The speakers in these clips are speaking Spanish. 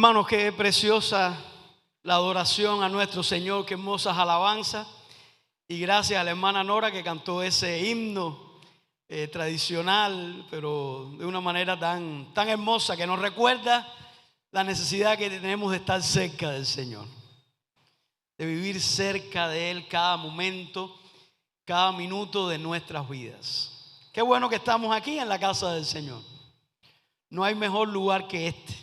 Hermanos, qué preciosa la adoración a nuestro Señor, qué hermosas alabanzas. Y gracias a la hermana Nora que cantó ese himno tradicional, pero de una manera tan hermosa que nos recuerda la necesidad que tenemos de estar cerca del Señor, de vivir cerca de Él cada momento, cada minuto de nuestras vidas. Qué bueno que estamos aquí en la casa del Señor. No hay mejor lugar que este.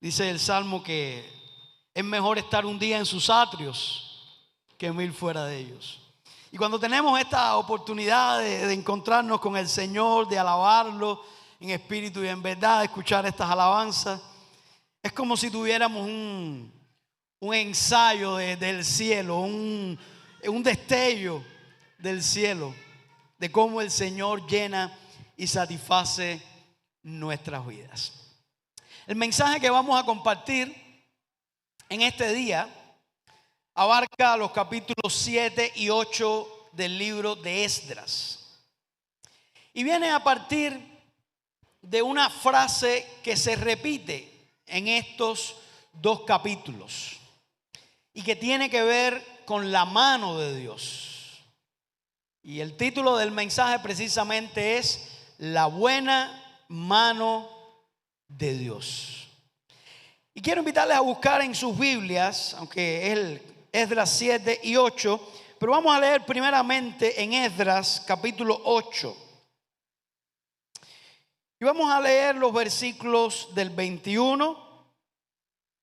Dice el Salmo que es mejor estar un día en sus atrios que 1000 fuera de ellos. Y cuando tenemos esta oportunidad de encontrarnos con el Señor, de alabarlo en espíritu y en verdad, de escuchar estas alabanzas, es como si tuviéramos un ensayo del cielo, un destello del cielo, de cómo el Señor llena y satisface nuestras vidas. El mensaje que vamos a compartir en este día abarca los capítulos 7 y 8 del libro de Esdras. Y viene a partir de una frase que se repite en estos dos capítulos y que tiene que ver con la mano de Dios. Y el título del mensaje precisamente es La buena mano de Dios. Y quiero invitarles a buscar en sus Biblias, aunque es Esdras 7 y 8, pero vamos a leer primeramente en Esdras capítulo 8. Y vamos a leer los versículos del 21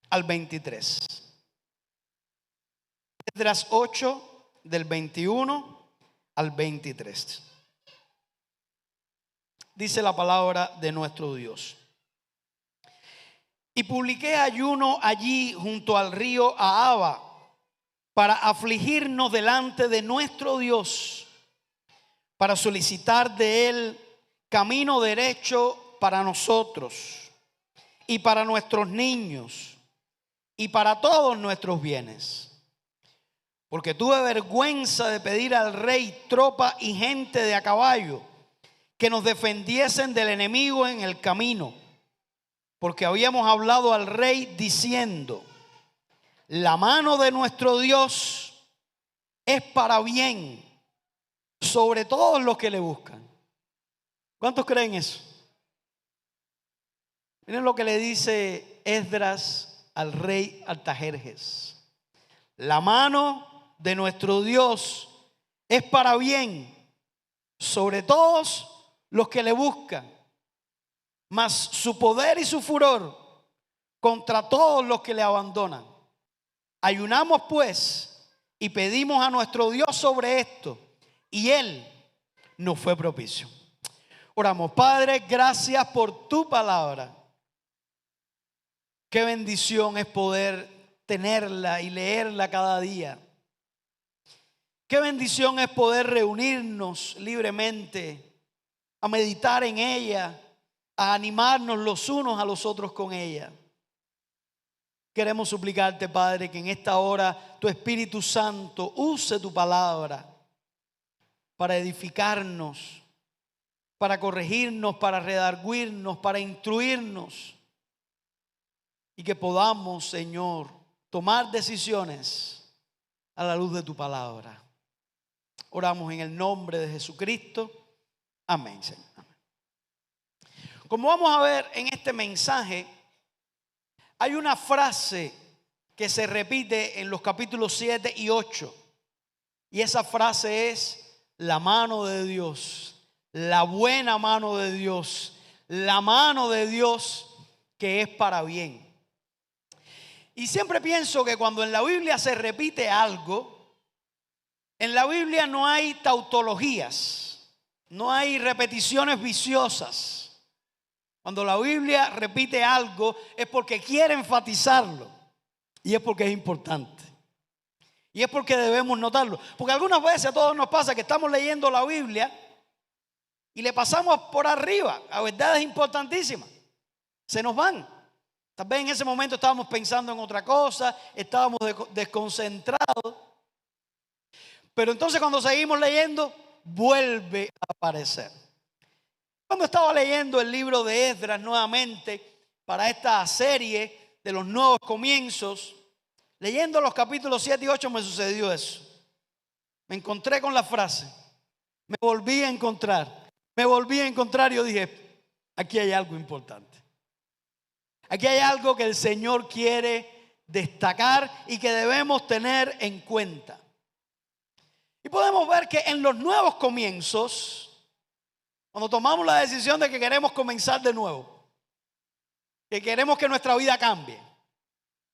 al 23. Esdras 8 del 21 al 23. Dice la palabra de nuestro Dios. Y publiqué ayuno allí junto al río Ahava para afligirnos delante de nuestro Dios, para solicitar de él camino derecho para nosotros y para nuestros niños y para todos nuestros bienes. Porque tuve vergüenza de pedir al rey tropa y gente de a caballo que nos defendiesen del enemigo en el camino. Porque habíamos hablado al rey diciendo: la mano de nuestro Dios es para bien sobre todos los que le buscan. ¿Cuántos creen eso? Miren lo que le dice Esdras al rey Artajerjes. La mano de nuestro Dios es para bien sobre todos los que le buscan, mas su poder y su furor contra todos los que le abandonan. Ayunamos pues y pedimos a nuestro Dios sobre esto, y él nos fue propicio. Oramos. Padre, gracias por tu palabra. Qué bendición es poder tenerla y leerla cada día. Qué bendición es poder reunirnos libremente a meditar en ella, a animarnos los unos a los otros con ella. Queremos suplicarte, Padre, que en esta hora tu Espíritu Santo use tu palabra para edificarnos, para corregirnos, para redarguirnos, para instruirnos, y que podamos, Señor, tomar decisiones a la luz de tu palabra. Oramos en el nombre de Jesucristo. Amén, Señor. Como vamos a ver en este mensaje, hay una frase que se repite en los capítulos 7 y 8. Y esa frase es: la mano de Dios, la buena mano de Dios, la mano de Dios que es para bien. Y siempre pienso que cuando en la Biblia se repite algo, en la Biblia no hay tautologías, no hay repeticiones viciosas. Cuando la Biblia repite algo es porque quiere enfatizarlo y es porque es importante. Y es porque debemos notarlo. Porque algunas veces a todos nos pasa que estamos leyendo la Biblia y le pasamos por arriba a verdades importantísimas. Se nos van. Tal vez en ese momento estábamos pensando en otra cosa, estábamos desconcentrados. Pero entonces cuando seguimos leyendo, vuelve a aparecer. Cuando estaba leyendo el libro de Esdras nuevamente para esta serie de los nuevos comienzos, leyendo los capítulos 7 y 8 me sucedió eso. Me encontré con la frase, me volví a encontrar y yo dije, aquí hay algo importante. Aquí hay algo que el Señor quiere destacar y que debemos tener en cuenta. Y podemos ver que en los nuevos comienzos, cuando tomamos la decisión de que queremos comenzar de nuevo, que queremos que nuestra vida cambie,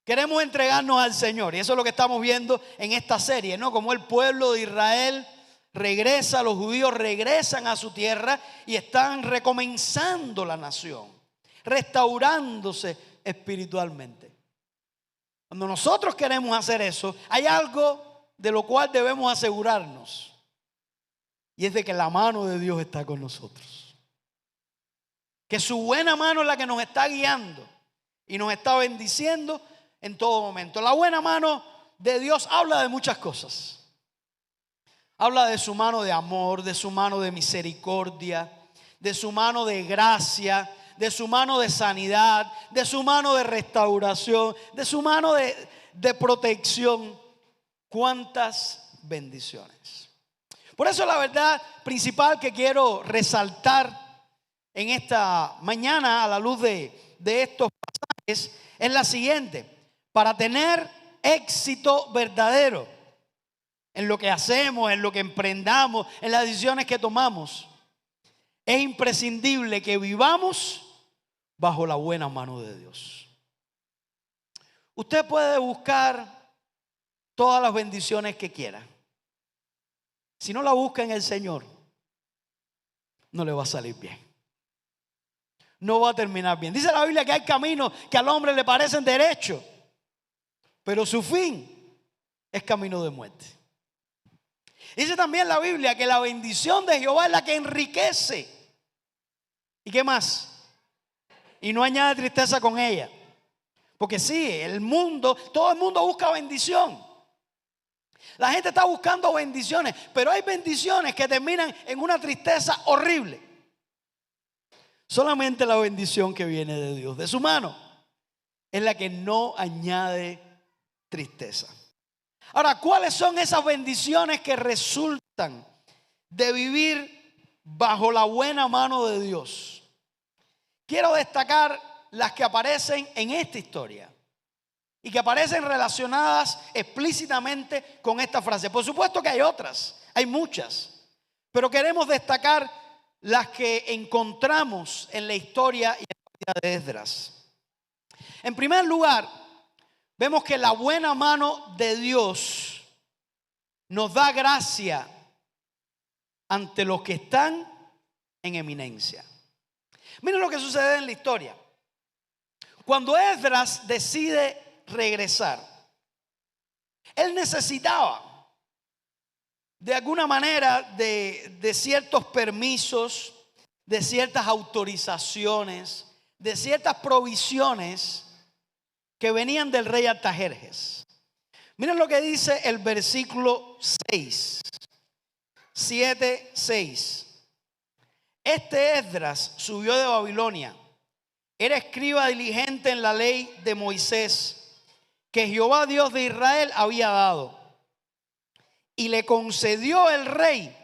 queremos entregarnos al Señor, y eso es lo que estamos viendo en esta serie, ¿no? Como el pueblo de Israel regresa, los judíos regresan a su tierra y están recomenzando la nación, restaurándose espiritualmente. Cuando nosotros queremos hacer eso, hay algo de lo cual debemos asegurarnos, y es de que la mano de Dios está con nosotros, que su buena mano es la que nos está guiando y nos está bendiciendo en todo momento. La buena mano de Dios habla de muchas cosas. Habla de su mano de amor, de su mano de misericordia, de su mano de gracia, de su mano de sanidad, de su mano de restauración, de su mano de protección. ¿Cuántas bendiciones? Por eso la verdad principal que quiero resaltar en esta mañana a la luz de estos pasajes es la siguiente. Para tener éxito verdadero en lo que hacemos, en lo que emprendamos, en las decisiones que tomamos, es imprescindible que vivamos bajo la buena mano de Dios. Usted puede buscar todas las bendiciones que quiera. Si no la busca en el Señor, no le va a salir bien. No va a terminar bien. Dice la Biblia que hay caminos que al hombre le parecen derechos, pero su fin es camino de muerte. Dice también la Biblia que la bendición de Jehová es la que enriquece. ¿Y qué más? Y no añade tristeza con ella. Porque sí, todo el mundo busca bendición. La gente está buscando bendiciones, pero hay bendiciones que terminan en una tristeza horrible. Solamente la bendición que viene de Dios, de su mano, es la que no añade tristeza. Ahora, ¿cuáles son esas bendiciones que resultan de vivir bajo la buena mano de Dios? Quiero destacar las que aparecen en esta historia y que aparecen relacionadas explícitamente con esta frase. Por supuesto que hay otras, hay muchas, pero queremos destacar las que encontramos en la historia y en la vida de Esdras. En primer lugar, vemos que la buena mano de Dios nos da gracia ante los que están en eminencia. Miren lo que sucede en la historia. Cuando Esdras decide regresar, él necesitaba de alguna manera de ciertos permisos, de ciertas autorizaciones, de ciertas provisiones que venían del rey Artajerjes. Miren lo que dice el versículo 6, 7:6. Este Esdras subió de Babilonia, era escriba diligente en la ley de Moisés, que Jehová Dios de Israel había dado, y le concedió el rey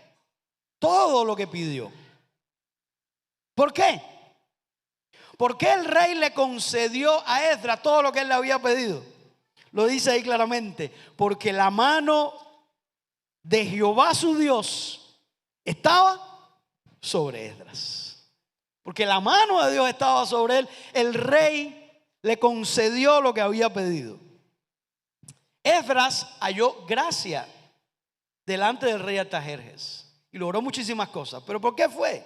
todo lo que pidió. ¿Por qué? ¿Por qué el rey le concedió a Esdras todo lo que él le había pedido? Lo dice ahí claramente, porque la mano de Jehová su Dios estaba sobre Esdras. Porque la mano de Dios estaba sobre él, el rey le concedió lo que había pedido. Esdras halló gracia delante del rey Artajerjes y logró muchísimas cosas. ¿Pero por qué fue?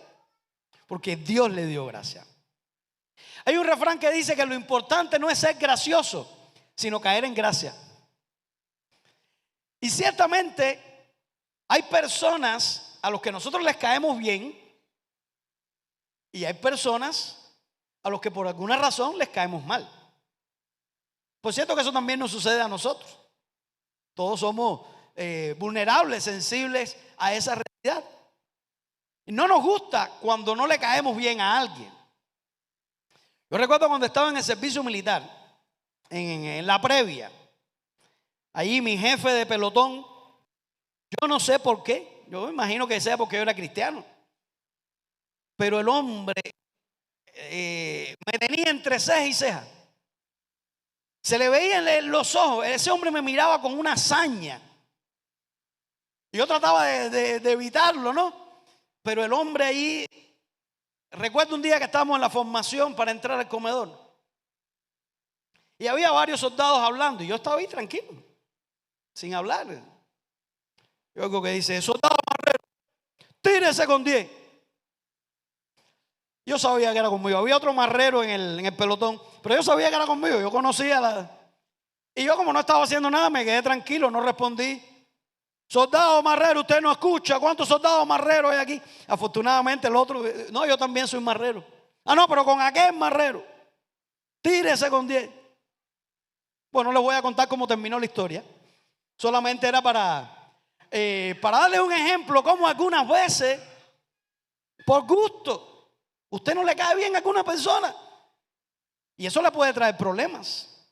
Porque Dios le dio gracia. Hay un refrán que dice que lo importante no es ser gracioso, sino caer en gracia. Y ciertamente hay personas a los que nosotros les caemos bien y hay personas a los que por alguna razón les caemos mal. Por cierto que eso también nos sucede a nosotros. Todos somos vulnerables, sensibles a esa realidad. Y no nos gusta cuando no le caemos bien a alguien. Yo recuerdo cuando estaba en el servicio militar, en la previa. Allí mi jefe de pelotón, yo no sé por qué, yo me imagino que sea porque yo era cristiano, pero el hombre me tenía entre ceja y ceja. Se le veían los ojos, ese hombre me miraba con una hazaña. Yo trataba de evitarlo, ¿no? Pero el hombre ahí, recuerdo un día que estábamos en la formación para entrar al comedor. Y había varios soldados hablando y yo estaba ahí tranquilo, sin hablar. Yo algo que dice, soldado Marrero, tírese con 10. Yo sabía que era conmigo. Había otro marrero en el pelotón, pero yo sabía que era conmigo. Yo conocía y yo, como no estaba haciendo nada, me quedé tranquilo, no respondí. Soldado marrero, usted no escucha. ¿Cuántos soldados marreros hay aquí? Afortunadamente el otro, no, yo también soy marrero. Ah, no, pero con aquel marrero, tírese con 10. Bueno, les voy a contar cómo terminó la historia. Solamente era para darle un ejemplo, como algunas veces, por gusto, usted no le cae bien a alguna persona y eso le puede traer problemas.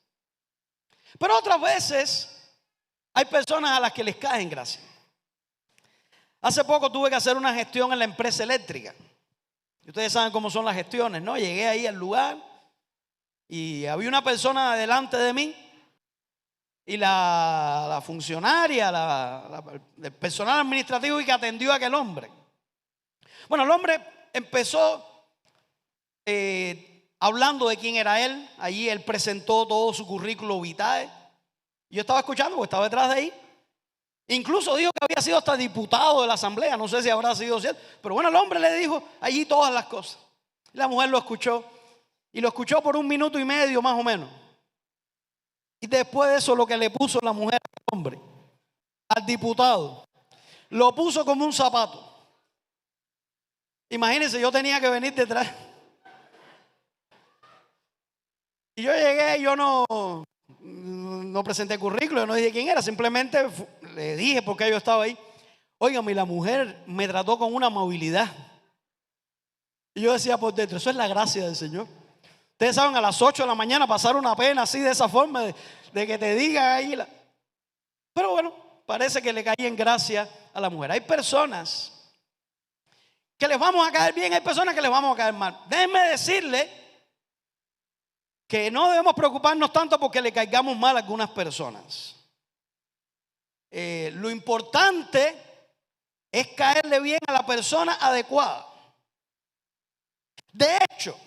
Pero otras veces hay personas a las que les caen gracia. Hace poco tuve que hacer una gestión en la empresa eléctrica. Ustedes saben cómo son las gestiones, ¿no? Llegué ahí al lugar y había una persona delante de mí y la funcionaria, el personal administrativo y que atendió a aquel hombre. Bueno, el hombre empezó hablando de quién era él. Allí él presentó todo su currículo vitae. Yo estaba escuchando porque estaba detrás de ahí. Incluso dijo que había sido hasta diputado de la asamblea. No sé si habrá sido cierto, pero bueno, el hombre le dijo allí todas las cosas. La mujer lo escuchó y lo escuchó por 1 minuto y medio más o menos. Y después de eso, lo que le puso la mujer al hombre, al diputado, lo puso como un zapato. Imagínense, yo tenía que venir detrás. Y yo llegué, yo no presenté currículo, yo no dije quién era, simplemente le dije por qué yo estaba ahí. Óigame, la mujer me trató con una amabilidad. Y yo decía por dentro, eso es la gracia del Señor. Ustedes saben, a las 8 de la mañana pasar una pena así de esa forma, de que te digan ahí. Pero bueno, parece que le caí en gracia a la mujer. Hay personas que les vamos a caer bien, hay personas que les vamos a caer mal. Déjenme decirle que no debemos preocuparnos tanto porque le caigamos mal a algunas personas. Lo importante es caerle bien a la persona adecuada. De hecho,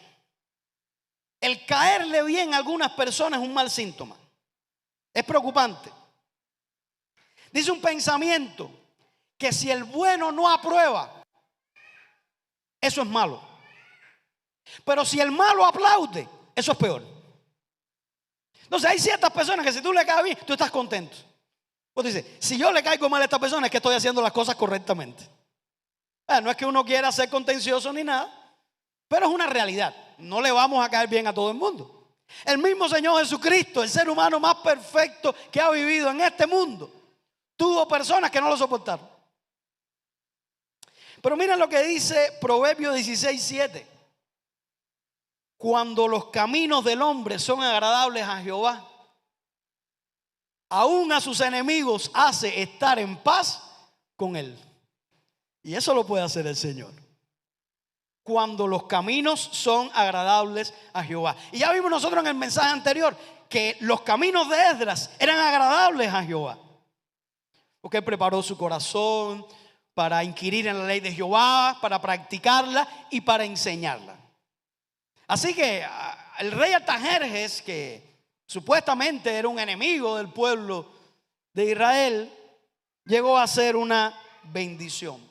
el caerle bien a algunas personas es un mal síntoma. Es preocupante. Dice un pensamiento que si el bueno no aprueba, eso es malo. Pero si el malo aplaude, eso es peor. Entonces hay ciertas personas que si tú le caes bien, tú estás contento. Vos dices, si yo le caigo mal a esta persona es que estoy haciendo las cosas correctamente. No es que uno quiera ser contencioso ni nada, pero es una realidad. No le vamos a caer bien a todo el mundo. El mismo Señor Jesucristo, el ser humano más perfecto que ha vivido en este mundo, tuvo personas que no lo soportaron. Pero miren lo que dice Proverbios 16:7. Cuando los caminos del hombre son agradables a Jehová, aún a sus enemigos hace estar en paz con él. Y eso lo puede hacer el Señor. Cuando los caminos son agradables a Jehová. Y ya vimos nosotros en el mensaje anterior que los caminos de Esdras eran agradables a Jehová. Porque él preparó su corazón para inquirir en la ley de Jehová, para practicarla y para enseñarla. Así que el rey Artajerjes, que supuestamente era un enemigo del pueblo de Israel, llegó a ser una bendición.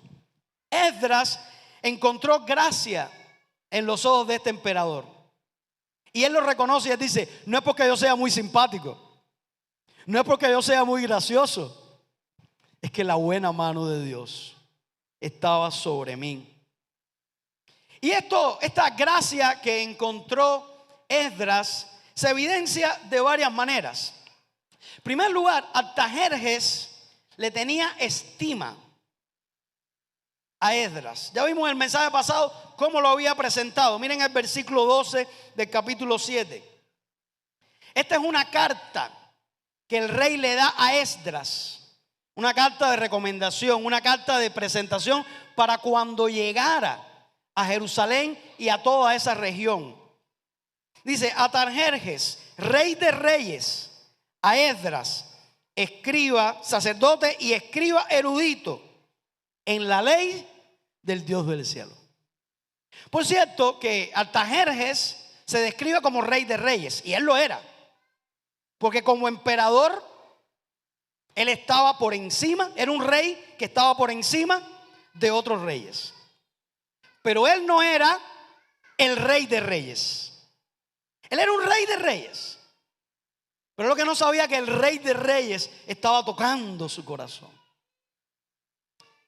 Esdras encontró gracia en los ojos de este emperador. Y él lo reconoce y él dice, no es porque yo sea muy simpático, no es porque yo sea muy gracioso, es que la buena mano de Dios estaba sobre mí. Y esta gracia que encontró Esdras se evidencia de varias maneras. En primer lugar, Artajerjes le tenía estima a Esdras. Ya vimos en el mensaje pasado cómo lo había presentado. Miren el versículo 12 del capítulo 7. Esta es una carta que el rey le da a Esdras, una carta de recomendación, una carta de presentación para cuando llegara a Jerusalén y a toda esa región. Dice: Artajerjes, rey de reyes, a Esdras, escriba, sacerdote y escriba erudito en la ley del Dios del cielo. Por cierto que Artajerjes se describe como rey de reyes, y él lo era, porque como emperador él estaba por encima, era un rey que estaba por encima de otros reyes. Pero él no era el rey de reyes. Él era un rey de reyes. Pero lo que no sabía, que el rey de reyes estaba tocando su corazón.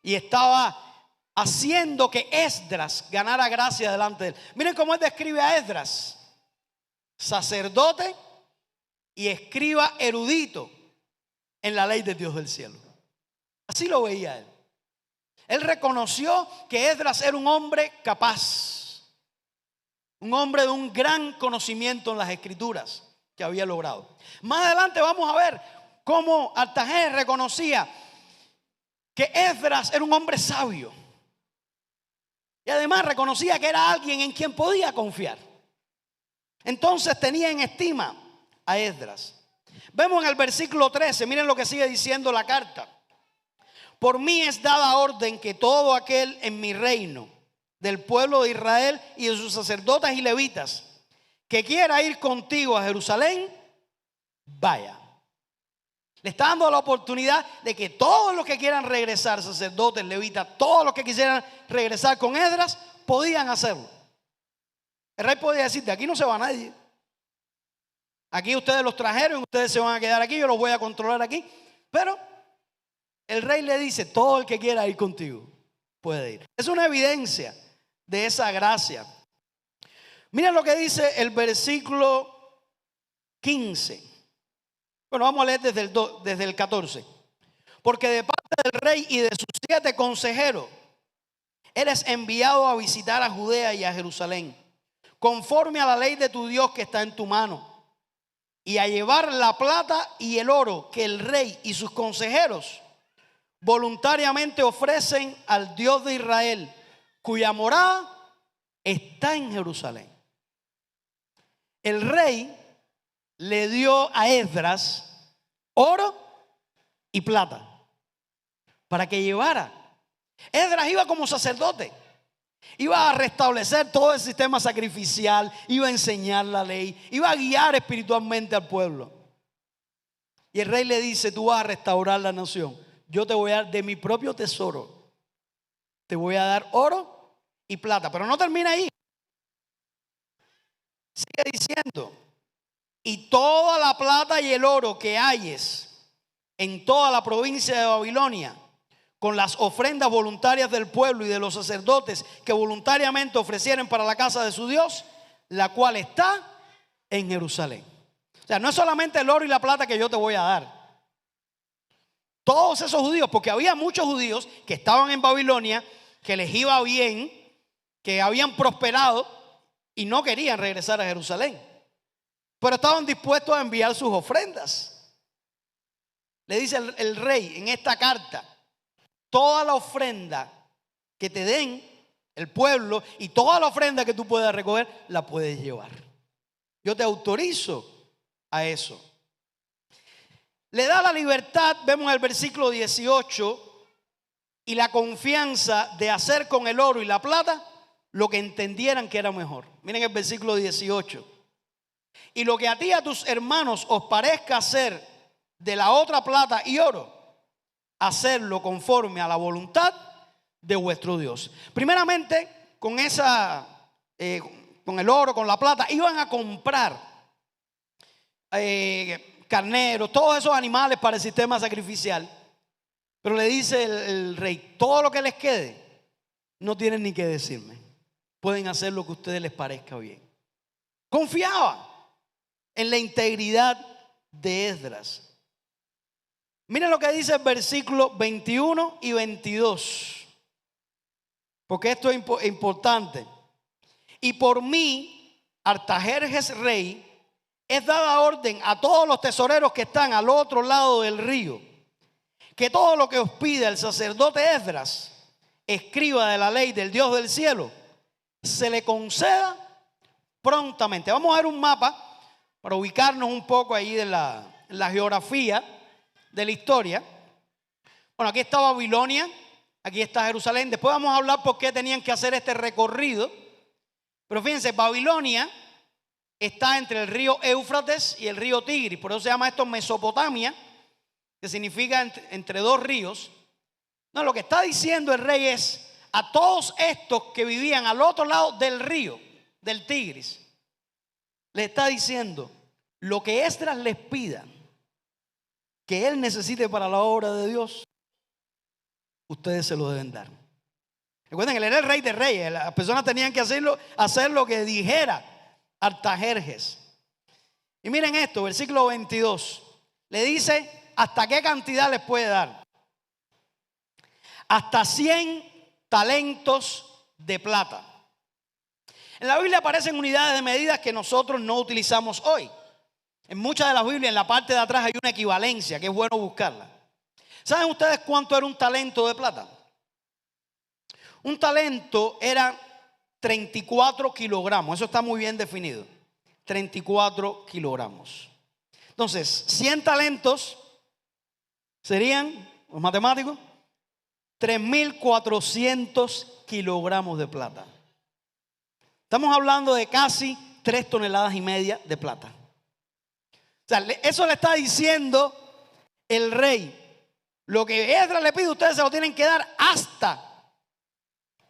Y estaba haciendo que Esdras ganara gracia delante de él. Miren cómo él describe a Esdras: sacerdote y escriba erudito en la ley de Dios del cielo. Así lo veía él. Él reconoció que Esdras era un hombre capaz, un hombre de un gran conocimiento en las escrituras que había logrado. Más adelante vamos a ver cómo Artajerjes reconocía que Esdras era un hombre sabio, y además reconocía que era alguien en quien podía confiar. Entonces tenía en estima a Esdras. Vemos en el versículo 13, miren lo que sigue diciendo la carta: por mí es dada orden que todo aquel en mi reino, del pueblo de Israel y de sus sacerdotes y levitas, que quiera ir contigo a Jerusalén, vaya. Le está dando la oportunidad de que todos los que quieran regresar, sacerdotes, levitas, todos los que quisieran regresar con Esdras, podían hacerlo. El rey podía decir: de aquí no se va nadie. Aquí ustedes los trajeron, ustedes se van a quedar aquí, yo los voy a controlar aquí. Pero el rey le dice: todo el que quiera ir contigo puede ir. Es una evidencia de esa gracia. Miren lo que dice el versículo 15. Bueno, vamos a leer desde el 14. Porque de parte del rey y de sus 7 consejeros eres enviado a visitar a Judea y a Jerusalén, conforme a la ley de tu Dios que está en tu mano, y a llevar la plata y el oro que el rey y sus consejeros voluntariamente ofrecen al Dios de Israel, cuya morada está en Jerusalén. El rey le dio a Esdras oro y plata para que llevara. Esdras iba como sacerdote, iba a restablecer todo el sistema sacrificial, iba a enseñar la ley, iba a guiar espiritualmente al pueblo. Y el rey le dice: tú vas a restaurar la nación. Yo te voy a dar de mi propio tesoro, te voy a dar oro y plata. Pero no termina ahí. Sigue diciendo: y toda la plata y el oro que hayes en toda la provincia de Babilonia, con las ofrendas voluntarias del pueblo y de los sacerdotes que voluntariamente ofrecieren para la casa de su Dios, la cual está en Jerusalén. O sea, no es solamente el oro y la plata que yo te voy a dar. Todos esos judíos, porque había muchos judíos que estaban en Babilonia, que les iba bien, que habían prosperado y no querían regresar a Jerusalén, pero estaban dispuestos a enviar sus ofrendas. Le dice el rey en esta carta: toda la ofrenda que te den el pueblo y toda la ofrenda que tú puedas recoger, la puedes llevar. Yo te autorizo a eso. Le da la libertad, vemos en el versículo 18, y la confianza de hacer con el oro y la plata lo que entendieran que era mejor. Miren el versículo 18. Y lo que a ti y a tus hermanos os parezca hacer de la otra plata y oro, hacerlo conforme a la voluntad de vuestro Dios. Primeramente, con el oro, con la plata, iban a comprar carneros, todos esos animales para el sistema sacrificial. Pero le dice el rey: todo lo que les quede, no tienen ni que decirme. Pueden hacer lo que a ustedes les parezca bien. Confiaba en la integridad de Esdras. Miren lo que dice el versículo 21 y 22, porque esto es importante. Y por mí, Artajerjes rey, es dada orden a todos los tesoreros que están al otro lado del río, que todo lo que os pida el sacerdote Esdras, escriba de la ley del Dios del cielo, se le conceda prontamente. Vamos a ver un mapa para ubicarnos un poco ahí de la geografía de la historia. Bueno, aquí está Babilonia, aquí está Jerusalén. Después vamos a hablar por qué tenían que hacer este recorrido. Pero fíjense, Babilonia está entre el río Éufrates y el río Tigris. Por eso se llama esto Mesopotamia, que significa entre dos ríos. No, lo que está diciendo el rey es a todos estos que vivían al otro lado del río, del Tigris, le está diciendo: lo que Esdras les pida que él necesite para la obra de Dios, ustedes se lo deben dar. Recuerden, él era el rey de reyes. Las personas tenían que hacer lo que dijera Artajerjes. Y miren esto, versículo 22. Le dice hasta qué cantidad les puede dar. Hasta 100 talentos de plata. En la Biblia aparecen unidades de medidas que nosotros no utilizamos hoy. En muchas de las Biblias, en la parte de atrás hay una equivalencia que es bueno buscarla. ¿Saben ustedes cuánto era un talento de plata? Un talento era 34 kilogramos. Eso está muy bien definido. 34 kilogramos. Entonces, 100 talentos serían, los matemáticos, 3.400 kilogramos de plata. Estamos hablando de casi 3,5 toneladas de plata. O sea, eso le está diciendo el rey. Lo que Esdras le pide, ustedes se lo tienen que dar hasta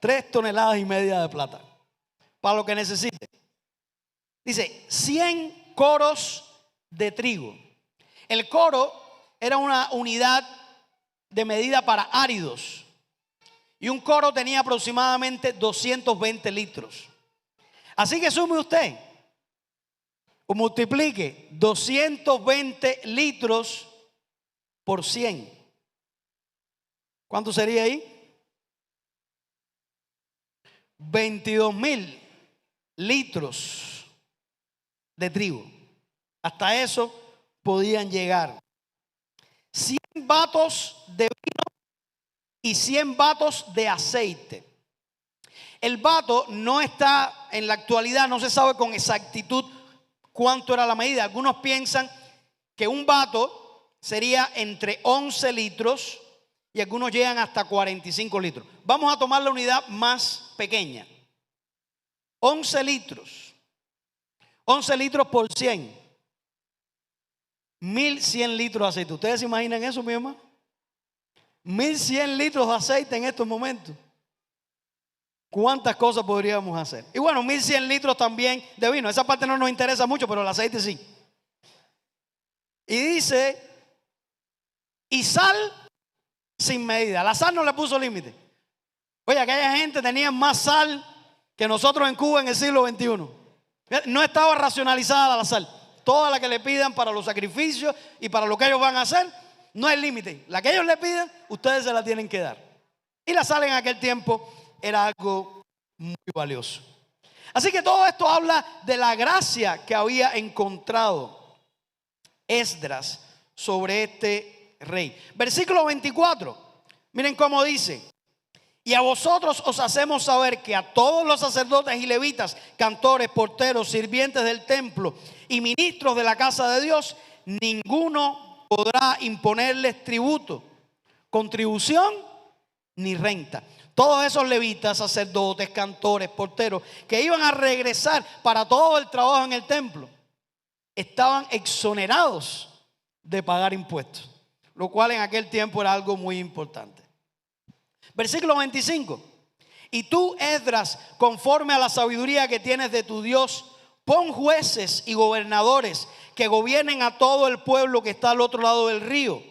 3,5 toneladas de plata. Para lo que necesite. Dice, 100 coros de trigo. El coro era una unidad de medida para áridos. Y un coro tenía aproximadamente 220 litros. Así que sume usted o multiplique 220 litros por 100. ¿Cuánto sería ahí? 22,000 litros de trigo. Hasta eso podían llegar. 100 batos de vino y 100 batos de aceite. El bato no está en la actualidad, no se sabe con exactitud cuánto era la medida. Algunos piensan que un bato sería entre 11 litros y algunos llegan hasta 45 litros. Vamos a tomar la unidad más pequeña. 11 litros. 11 litros por 100. 1.100 litros de aceite. ¿Ustedes se imaginan eso, mi hermano? 1.100 litros de aceite en estos momentos. ¿Cuántas cosas podríamos hacer? Y bueno, 1.100 litros también de vino. Esa parte no nos interesa mucho, pero el aceite sí. Y dice, y sal sin medida. La sal no le puso límite. Oye, aquella gente tenía más sal que nosotros en Cuba en el siglo XXI. No estaba racionalizada la sal. Toda la que le pidan para los sacrificios y para lo que ellos van a hacer, no hay límite. La que ellos le pidan, ustedes se la tienen que dar. Y la sal en aquel tiempo era algo muy valioso. Así que todo esto habla de la gracia que había encontrado Esdras sobre este rey. Versículo 24. Miren cómo dice: y a vosotros os hacemos saber que a todos los sacerdotes y levitas, cantores, porteros, sirvientes del templo y ministros de la casa de Dios, ninguno podrá imponerles tributo, contribución ni renta. Todos esos levitas, sacerdotes, cantores, porteros que iban a regresar para todo el trabajo en el templo, estaban exonerados de pagar impuestos, lo cual en aquel tiempo era algo muy importante. Versículo 25. Y tú, Esdras, conforme a la sabiduría que tienes de tu Dios, pon jueces y gobernadores que gobiernen a todo el pueblo que está al otro lado del río,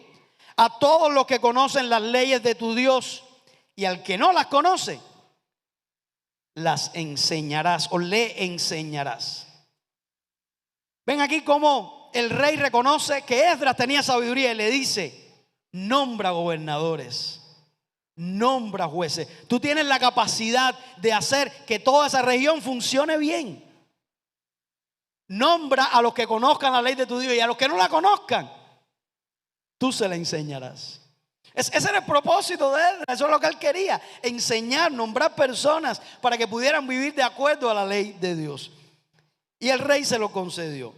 a todos los que conocen las leyes de tu Dios, y al que no las conoce, las enseñarás o le enseñarás. Ven aquí cómo el rey reconoce que Esdras tenía sabiduría y le dice: nombra gobernadores, nombra jueces. Tú tienes la capacidad de hacer que toda esa región funcione bien. Nombra a los que conozcan la ley de tu Dios, y a los que no la conozcan, tú se la enseñarás. Ese era el propósito de él. Eso es lo que él quería: enseñar, nombrar personas para que pudieran vivir de acuerdo a la ley de Dios. Y el rey se lo concedió.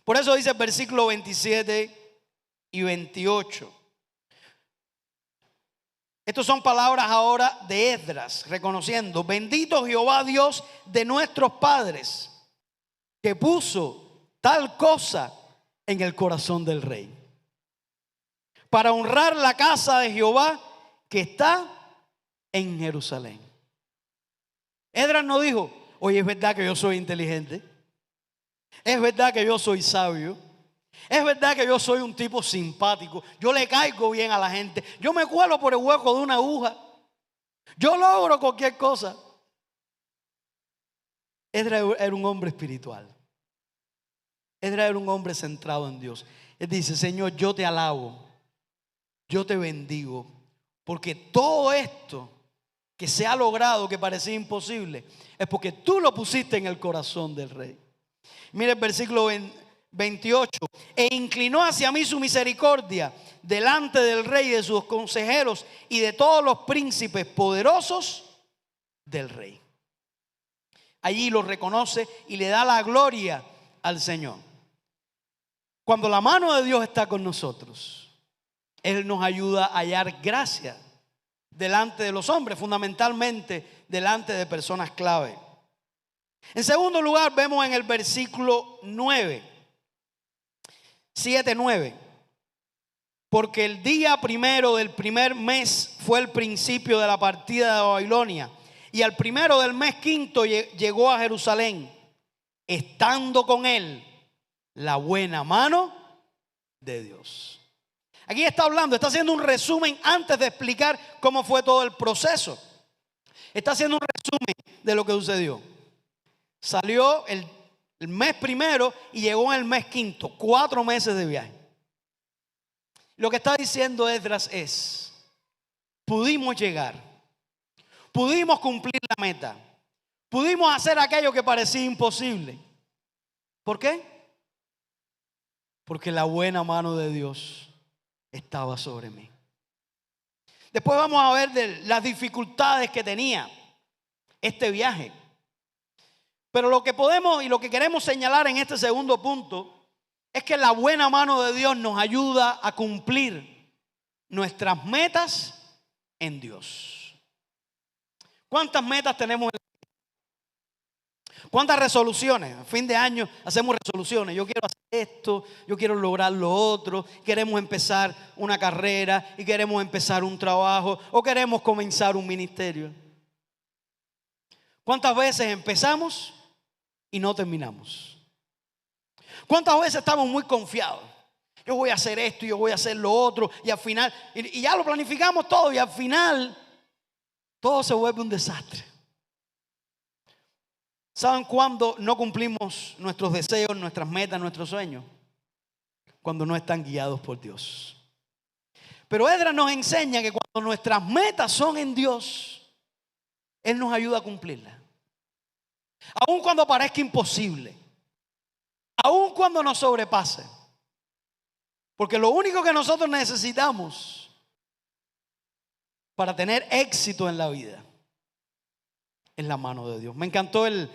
Por eso dice el versículo 27 y 28. Estas son palabras ahora de Esdras, reconociendo: bendito Jehová Dios de nuestros padres, que puso tal cosa en el corazón del rey, para honrar la casa de Jehová que está en Jerusalén. Esdras no dijo: oye, es verdad que yo soy inteligente, es verdad que yo soy sabio, es verdad que yo soy un tipo simpático, yo le caigo bien a la gente, yo me cuelo por el hueco de una aguja, yo logro cualquier cosa. Esdras era un hombre espiritual. Esdras era un hombre centrado en Dios. Él dice: Señor, yo te alabo, yo te bendigo, porque todo esto que se ha logrado, que parecía imposible, es porque tú lo pusiste en el corazón del rey. Mira el versículo 28. E inclinó hacia mí su misericordia delante del rey y de sus consejeros y de todos los príncipes poderosos del rey. Allí lo reconoce y le da la gloria al Señor. Cuando la mano de Dios está con nosotros, Él nos ayuda a hallar gracia delante de los hombres, fundamentalmente delante de personas clave. En segundo lugar, vemos en el versículo 9, 7-9. Porque el día primero del primer mes fue el principio de la partida de Babilonia, y al primero del mes quinto llegó a Jerusalén, estando con él la buena mano de Dios. Aquí está hablando, está haciendo un resumen antes de explicar cómo fue todo el proceso. Está haciendo un resumen de lo que sucedió. Salió el mes primero y llegó en el mes quinto, 4 meses de viaje. Lo que está diciendo Esdras es: pudimos llegar, pudimos cumplir la meta, pudimos hacer aquello que parecía imposible. ¿Por qué? Porque la buena mano de Dios estaba sobre mí. Después vamos a ver de las dificultades que tenía este viaje. Pero lo que podemos y lo que queremos señalar en este segundo punto es que la buena mano de Dios nos ayuda a cumplir nuestras metas en Dios. ¿Cuántas metas tenemos? ¿Cuántas resoluciones? A fin de año hacemos resoluciones. Yo quiero hacer esto, yo quiero lograr lo otro. Queremos empezar una carrera y queremos empezar un trabajo o queremos comenzar un ministerio. ¿Cuántas veces empezamos y no terminamos? ¿Cuántas veces estamos muy confiados? Yo voy a hacer esto y yo voy a hacer lo otro, y al final, y ya lo planificamos todo, y al final todo se vuelve un desastre. ¿Saben cuándo no cumplimos nuestros deseos, nuestras metas, nuestros sueños? Cuando no están guiados por Dios. Pero Esdras nos enseña que cuando nuestras metas son en Dios, Él nos ayuda a cumplirlas. Aun cuando parezca imposible, aun cuando nos sobrepase. Porque lo único que nosotros necesitamos para tener éxito en la vida es la mano de Dios. Me encantó el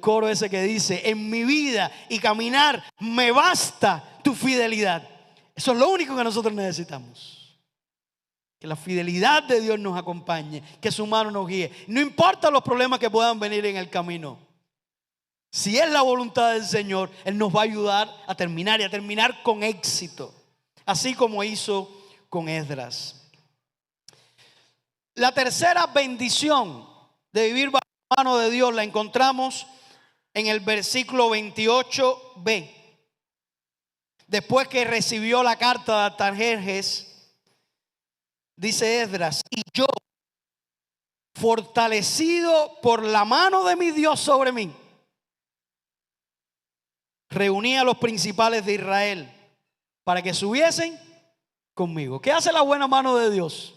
coro ese que dice: en mi vida y caminar me basta tu fidelidad. Eso es lo único que nosotros necesitamos. Que la fidelidad de Dios nos acompañe, que su mano nos guíe. No importa los problemas que puedan venir en el camino. Si es la voluntad del Señor, Él nos va a ayudar a terminar, y a terminar con éxito, así como hizo con Esdras. La tercera bendición de vivir bajo la mano de Dios la encontramos en el versículo 28b. Después que recibió la carta de Artajerjes, dice Esdras: y yo, fortalecido por la mano de mi Dios sobre mí, reuní a los principales de Israel para que subiesen conmigo. ¿Qué hace la buena mano de Dios?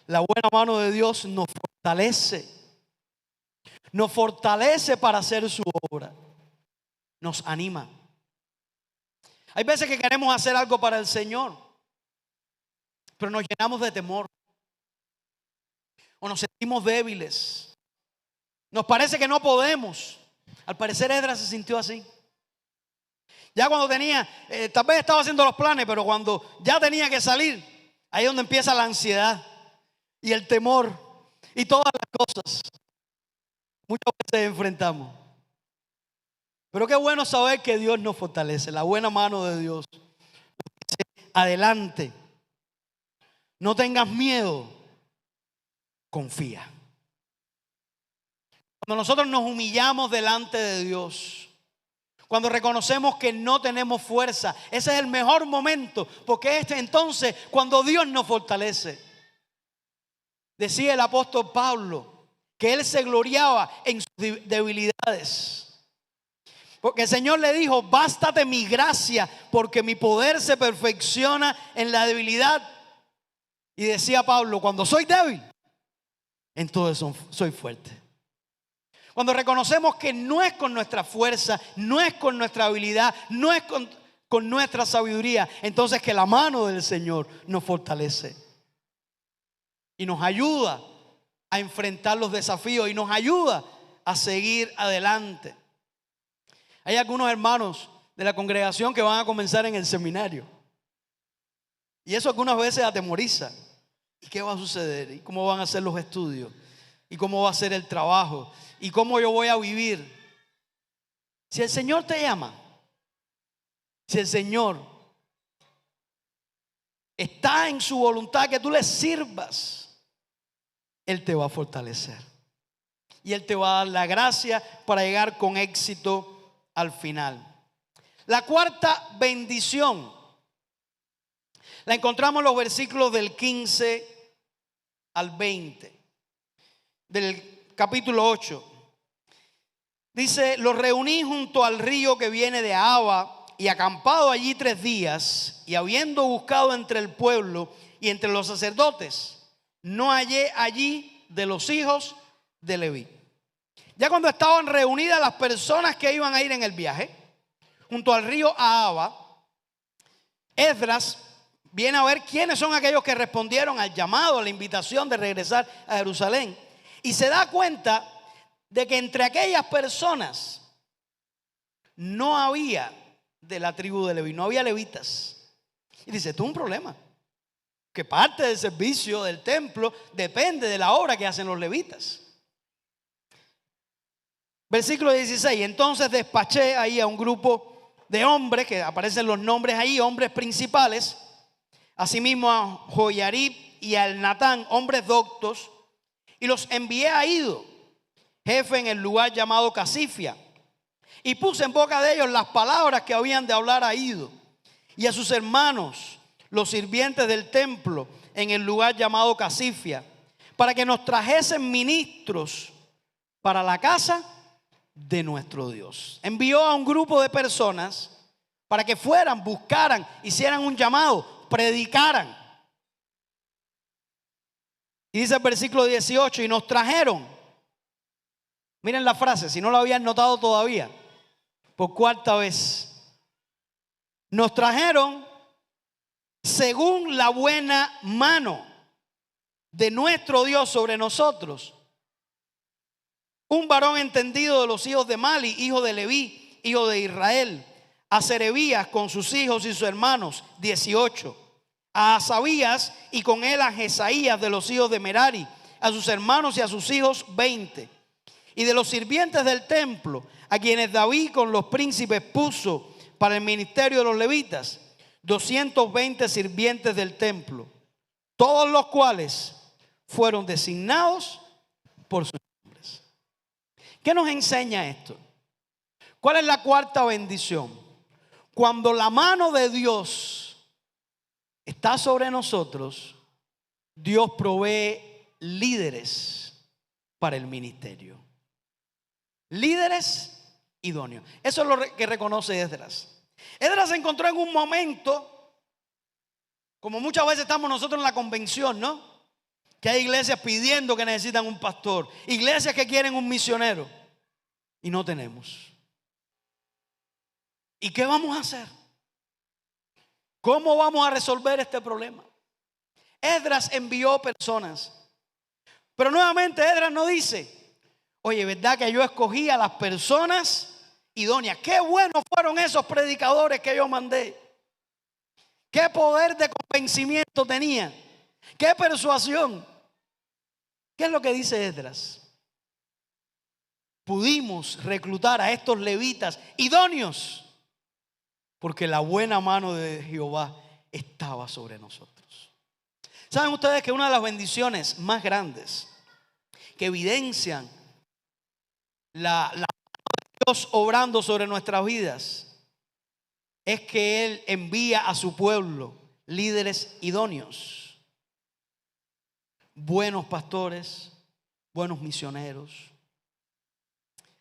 La buena mano de Dios nos fortalece, nos fortalece para hacer su obra, nos anima. Hay veces que queremos hacer algo para el Señor, pero nos llenamos de temor o nos sentimos débiles. Nos parece que no podemos. Al parecer Esdras se sintió así. Ya cuando tenía, tal vez estaba haciendo los planes, pero cuando ya tenía que salir, ahí es donde empieza la ansiedad y el temor y todas las cosas. Muchas veces enfrentamos. Pero qué bueno saber que Dios nos fortalece, la buena mano de Dios. Adelante, no tengas miedo, confía. Cuando nosotros nos humillamos delante de Dios, cuando reconocemos que no tenemos fuerza, ese es el mejor momento, porque entonces cuando Dios nos fortalece. Decía el apóstol Pablo que él se gloriaba en sus debilidades. Porque el Señor le dijo: bástate mi gracia, porque mi poder se perfecciona en la debilidad. Y decía Pablo: cuando soy débil, entonces soy fuerte. Cuando reconocemos que no es con nuestra fuerza, no es con nuestra habilidad, no es con nuestra sabiduría, entonces que la mano del Señor nos fortalece y nos ayuda a enfrentar los desafíos y nos ayuda a seguir adelante. Hay algunos hermanos de la congregación que van a comenzar en el seminario y eso algunas veces atemoriza. ¿Y qué va a suceder? ¿Y cómo van a ser los estudios? ¿Y cómo va a ser el trabajo? ¿Y cómo yo voy a vivir? Si el Señor te llama, si el Señor está en su voluntad que tú le sirvas, Él te va a fortalecer. Y Él te va a dar la gracia para llegar con éxito al final. La cuarta bendición la encontramos en los versículos del 15 al 20 del capítulo 8. Dice: los reuní junto al río que viene de Ahava, y acampado allí 3 días, y habiendo buscado entre el pueblo y entre los sacerdotes, no hallé allí de los hijos de Leví. Ya cuando estaban reunidas las personas que iban a ir en el viaje junto al río Ahava, Esdras viene a ver quiénes son aquellos que respondieron al llamado, a la invitación de regresar a Jerusalén, y se da cuenta de que entre aquellas personas no había de la tribu de Leví, no había levitas. Y dice: esto es un problema, que parte del servicio del templo depende de la obra que hacen los levitas. Versículo 16: entonces despaché ahí a un grupo de hombres, que aparecen los nombres ahí, hombres principales, asimismo a Joiarib y al Natán, hombres doctos, y los envié a Ido, jefe en el lugar llamado Casifia, y puse en boca de ellos las palabras que habían de hablar a Ido, y a sus hermanos, los sirvientes del templo, en el lugar llamado Casifia, para que nos trajesen ministros para la casa de nuestro Dios. Envió a un grupo de personas para que fueran, buscaran, hicieran un llamado, predicaran. Y dice el versículo 18: y nos trajeron, miren la frase, si no lo habían notado todavía, por 4ª vez, nos trajeron según la buena mano de nuestro Dios sobre nosotros, un varón entendido de los hijos de Mali, hijo de Leví, hijo de Israel, a Serebías con sus hijos y sus hermanos, 18, a Asabías y con él a Jesaías de los hijos de Merari, a sus hermanos y a sus hijos, 20, y de los sirvientes del templo, a quienes David con los príncipes puso para el ministerio de los levitas, 220 sirvientes del templo, todos los cuales fueron designados por sus nombres. ¿Qué nos enseña esto? ¿Cuál es la cuarta bendición? Cuando la mano de Dios está sobre nosotros, Dios provee líderes para el ministerio. Líderes idóneos. Eso es lo que reconoce Esdras. Esdras se encontró en un momento, como muchas veces estamos nosotros en la convención, ¿no? Que hay iglesias pidiendo que necesitan un pastor, iglesias que quieren un misionero y no tenemos. ¿Y qué vamos a hacer? ¿Cómo vamos a resolver este problema? Esdras envió personas, pero nuevamente Esdras no dice: oye, ¿verdad que yo escogí a las personas idóneas? Qué buenos fueron esos predicadores que yo mandé. Qué poder de convencimiento tenían. Qué persuasión. ¿Qué es lo que dice Esdras? Pudimos reclutar a estos levitas idóneos porque la buena mano de Jehová estaba sobre nosotros. ¿Saben ustedes que una de las bendiciones más grandes que evidencian la Dios obrando sobre nuestras vidas es que Él envía a su pueblo líderes idóneos, buenos pastores, buenos misioneros?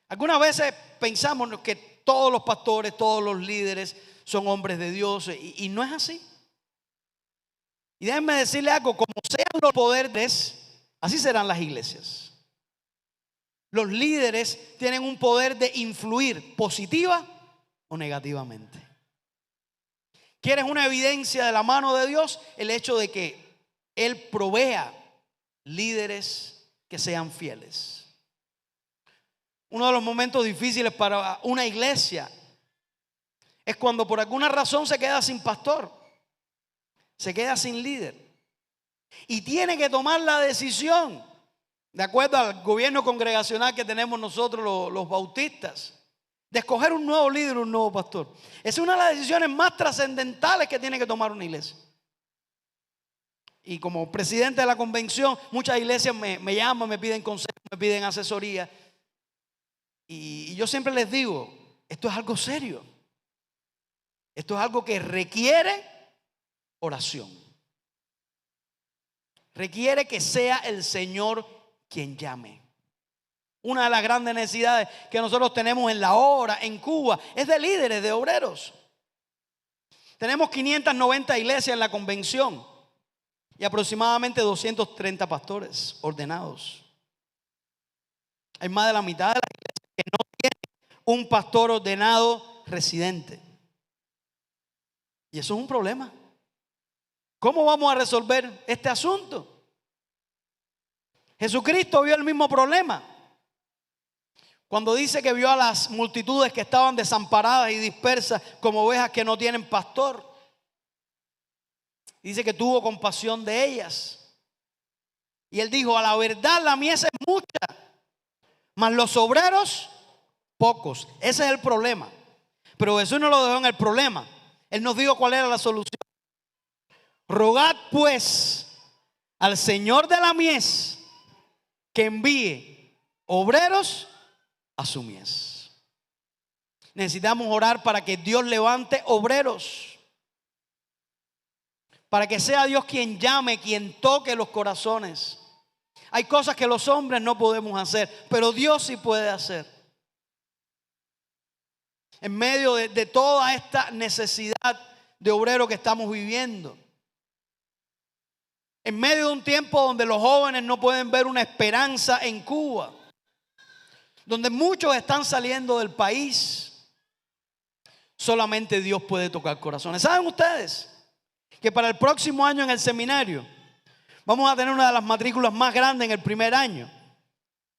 Algunas veces pensamos que todos los pastores, todos los líderes son hombres de Dios y no es así. Y déjenme decirle algo: como sean los poderes, así serán las iglesias. Los líderes tienen un poder de influir positiva o negativamente. ¿Quieres una evidencia de la mano de Dios? El hecho de que Él provea líderes que sean fieles. Uno de los momentos difíciles para una iglesia es cuando por alguna razón se queda sin pastor, se queda sin líder y tiene que tomar la decisión, de acuerdo al gobierno congregacional que tenemos nosotros los bautistas, de escoger un nuevo líder, un nuevo pastor. Esa es una de las decisiones más trascendentales que tiene que tomar una iglesia. Y como presidente de la convención, muchas iglesias me llaman, me piden consejo, me piden asesoría. Y yo siempre les digo: esto es algo serio. Esto es algo que requiere oración. Requiere que sea el Señor quien llame. Una de las grandes necesidades que nosotros tenemos en la obra en Cuba es de líderes, de obreros. Tenemos 590 iglesias en la convención y aproximadamente 230 pastores ordenados. Hay más de la mitad de las iglesias que no tienen un pastor ordenado residente. Y eso es un problema. ¿Cómo vamos a resolver este asunto? Jesucristo vio el mismo problema cuando dice que vio a las multitudes que estaban desamparadas y dispersas como ovejas que no tienen pastor. Dice que tuvo compasión de ellas. Y Él dijo: a la verdad la mies es mucha, mas los obreros pocos. Ese es el problema. Pero Jesús no lo dejó en el problema. Él nos dijo cuál era la solución. Rogad pues al Señor de la mies que envíe obreros a su mies. Necesitamos orar para que Dios levante obreros, para que sea Dios quien llame, quien toque los corazones. Hay cosas que los hombres no podemos hacer, pero Dios sí puede hacer. En medio de toda esta necesidad de obrero que estamos viviendo, en medio de un tiempo donde los jóvenes no pueden ver una esperanza en Cuba, donde muchos están saliendo del país, solamente Dios puede tocar corazones. ¿Saben ustedes que para el próximo año en el seminario vamos a tener una de las matrículas más grandes en el primer año?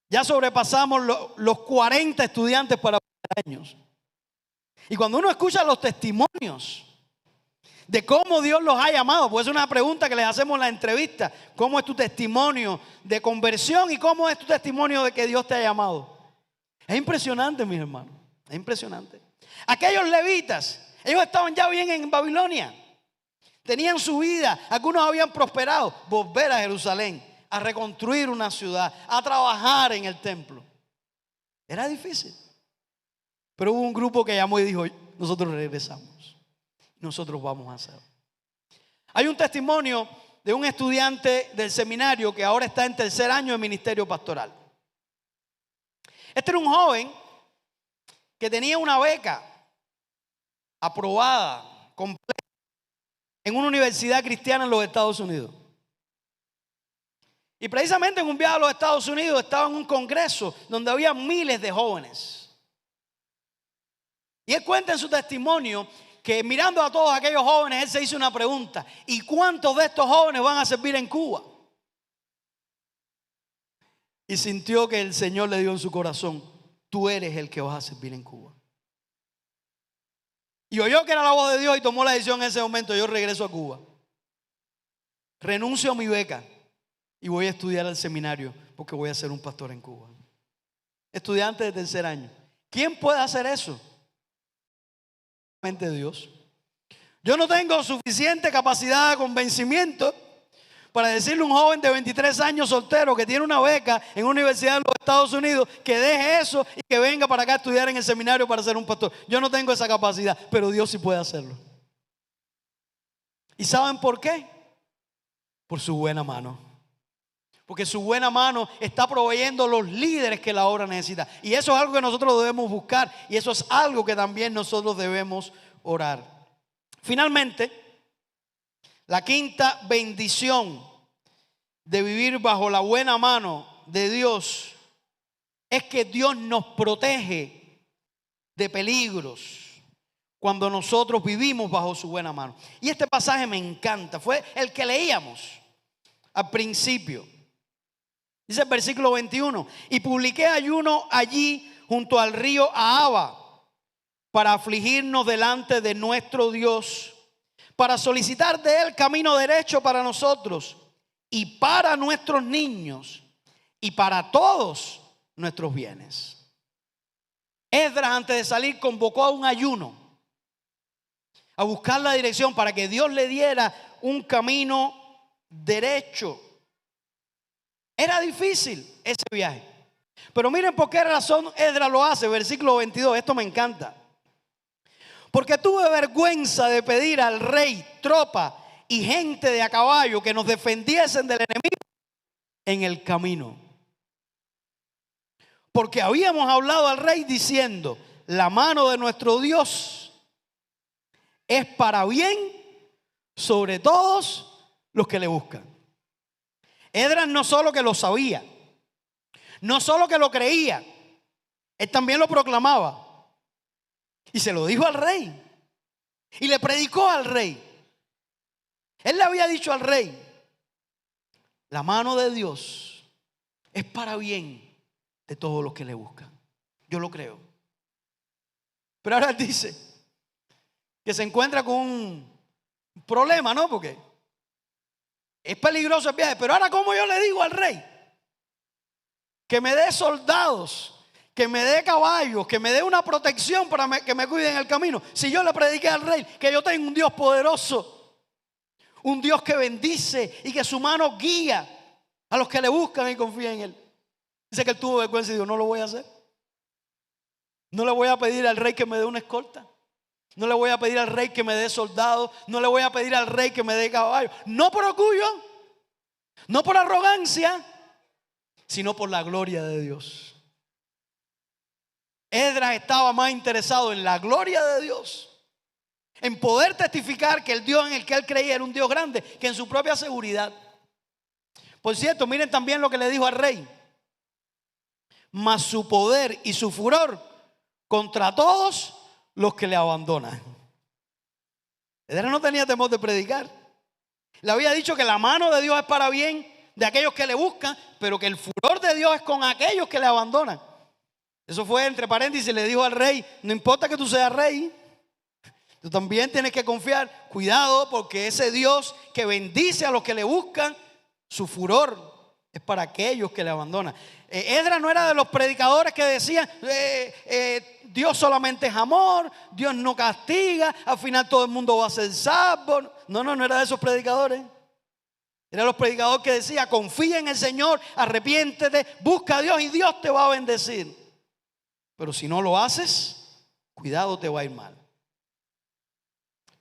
Ya sobrepasamos los 40 estudiantes para años. Y cuando uno escucha los testimonios de cómo Dios los ha llamado, pues es una pregunta que les hacemos en la entrevista: ¿cómo es tu testimonio de conversión y cómo es tu testimonio de que Dios te ha llamado? Es impresionante, mis hermanos, es impresionante. Aquellos levitas, ellos estaban ya bien en Babilonia, tenían su vida, algunos habían prosperado. Volver a Jerusalén, a reconstruir una ciudad, a trabajar en el templo, era difícil. Pero hubo un grupo que llamó y dijo: nosotros regresamos, nosotros vamos a hacer. Hay un testimonio de un estudiante del seminario que ahora está en tercer año de ministerio pastoral. Este era un joven que tenía una beca aprobada, completa, en una universidad cristiana en los Estados Unidos. Y precisamente en un viaje a los Estados Unidos estaba en un congreso donde había miles de jóvenes. Y él cuenta en su testimonio que mirando a todos aquellos jóvenes, él se hizo una pregunta: ¿y cuántos de estos jóvenes van a servir en Cuba? Y sintió que el Señor le dio en su corazón: tú eres el que vas a servir en Cuba. Y oyó que era la voz de Dios y tomó la decisión en ese momento: yo regreso a Cuba, renuncio a mi beca y voy a estudiar al seminario porque voy a ser un pastor en Cuba. Estudiante de tercer año. ¿Quién puede hacer eso? Solamente Dios. Yo no tengo suficiente capacidad de convencimiento para decirle a un joven de 23 años soltero que tiene una beca en una universidad de los Estados Unidos que deje eso y que venga para acá a estudiar en el seminario para ser un pastor. Yo no tengo esa capacidad, pero Dios sí puede hacerlo. ¿Y saben por qué? Por su buena mano. Porque su buena mano está proveyendo los líderes que la obra necesita. Y eso es algo que nosotros debemos buscar. Y eso es algo que también nosotros debemos orar. Finalmente, la quinta bendición de vivir bajo la buena mano de Dios es que Dios nos protege de peligros cuando nosotros vivimos bajo su buena mano. Y este pasaje me encanta. Fue el que leíamos al principio. Dice el versículo 21: y publiqué ayuno allí junto al río Ahava para afligirnos delante de nuestro Dios, para solicitar de él camino derecho para nosotros y para nuestros niños y para todos nuestros bienes. Esdras, antes de salir, convocó a un ayuno, a buscar la dirección para que Dios le diera un camino derecho. Era difícil ese viaje, pero miren por qué razón Esdras lo hace. Versículo 22, esto me encanta: porque tuve vergüenza de pedir al rey tropa y gente de a caballo que nos defendiesen del enemigo en el camino. Porque habíamos hablado al rey diciendo: la mano de nuestro Dios es para bien sobre todos los que le buscan. Esdras no solo que lo sabía, no solo que lo creía, él también lo proclamaba. Y se lo dijo al rey. Y le predicó al rey. Él le había dicho al rey: la mano de Dios es para bien de todos los que le buscan. Yo lo creo. Pero ahora él dice que se encuentra con un problema, ¿no? Porque es peligroso el viaje. Pero ahora, ¿cómo yo le digo al rey que me dé soldados, que me dé caballos, que me dé una protección para que me cuiden en el camino? Si yo le prediqué al rey que yo tengo un Dios poderoso, un Dios que bendice y que su mano guía a los que le buscan y confían en él. Dice que él tuvo vergüenza y dijo: no lo voy a hacer. No le voy a pedir al rey que me dé una escolta. No le voy a pedir al rey que me dé soldados. No le voy a pedir al rey que me dé caballos. No por orgullo, no por arrogancia, sino por la gloria de Dios. Esdras estaba más interesado en la gloria de Dios, en poder testificar que el Dios en el que él creía era un Dios grande, que en su propia seguridad. Por cierto, miren también lo que le dijo al rey: mas su poder y su furor contra todos los que le abandonan. Esdras no tenía temor de predicar. Le había dicho que la mano de Dios es para bien de aquellos que le buscan, pero que el furor de Dios es con aquellos que le abandonan. Eso fue entre paréntesis. Le dijo al rey: no importa que tú seas rey, tú también tienes que confiar. Cuidado, porque ese Dios que bendice a los que le buscan, su furor es para aquellos que le abandonan. Esdras no era de los predicadores que decían: Dios solamente es amor, Dios no castiga, al final todo el mundo va a ser salvo. No era de esos predicadores. Era de los predicadores que decía: confía en el Señor, arrepiéntete, busca a Dios y Dios te va a bendecir. Pero si no lo haces, cuidado, te va a ir mal.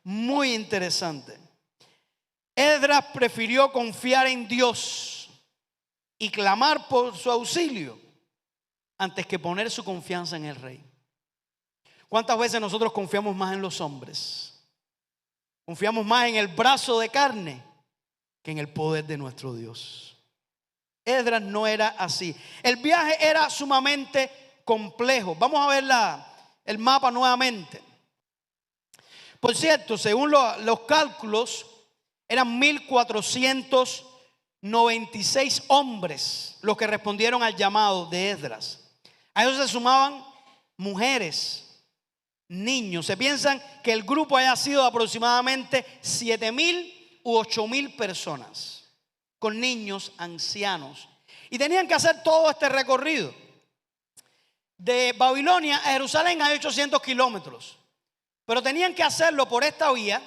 Muy interesante. Esdras prefirió confiar en Dios y clamar por su auxilio antes que poner su confianza en el rey. ¿Cuántas veces nosotros confiamos más en los hombres? Confiamos más en el brazo de carne que en el poder de nuestro Dios. Esdras no era así. El viaje era sumamente complejo. Vamos a ver el mapa nuevamente. Por cierto, según los cálculos, eran 1496 hombres los que respondieron al llamado de Esdras. A ellos se sumaban mujeres, niños. Se piensan que el grupo haya sido aproximadamente 7,000 u 8,000 personas, con niños, ancianos. Y tenían que hacer todo este recorrido. De Babilonia a Jerusalén hay 800 kilómetros. Pero tenían que hacerlo por esta vía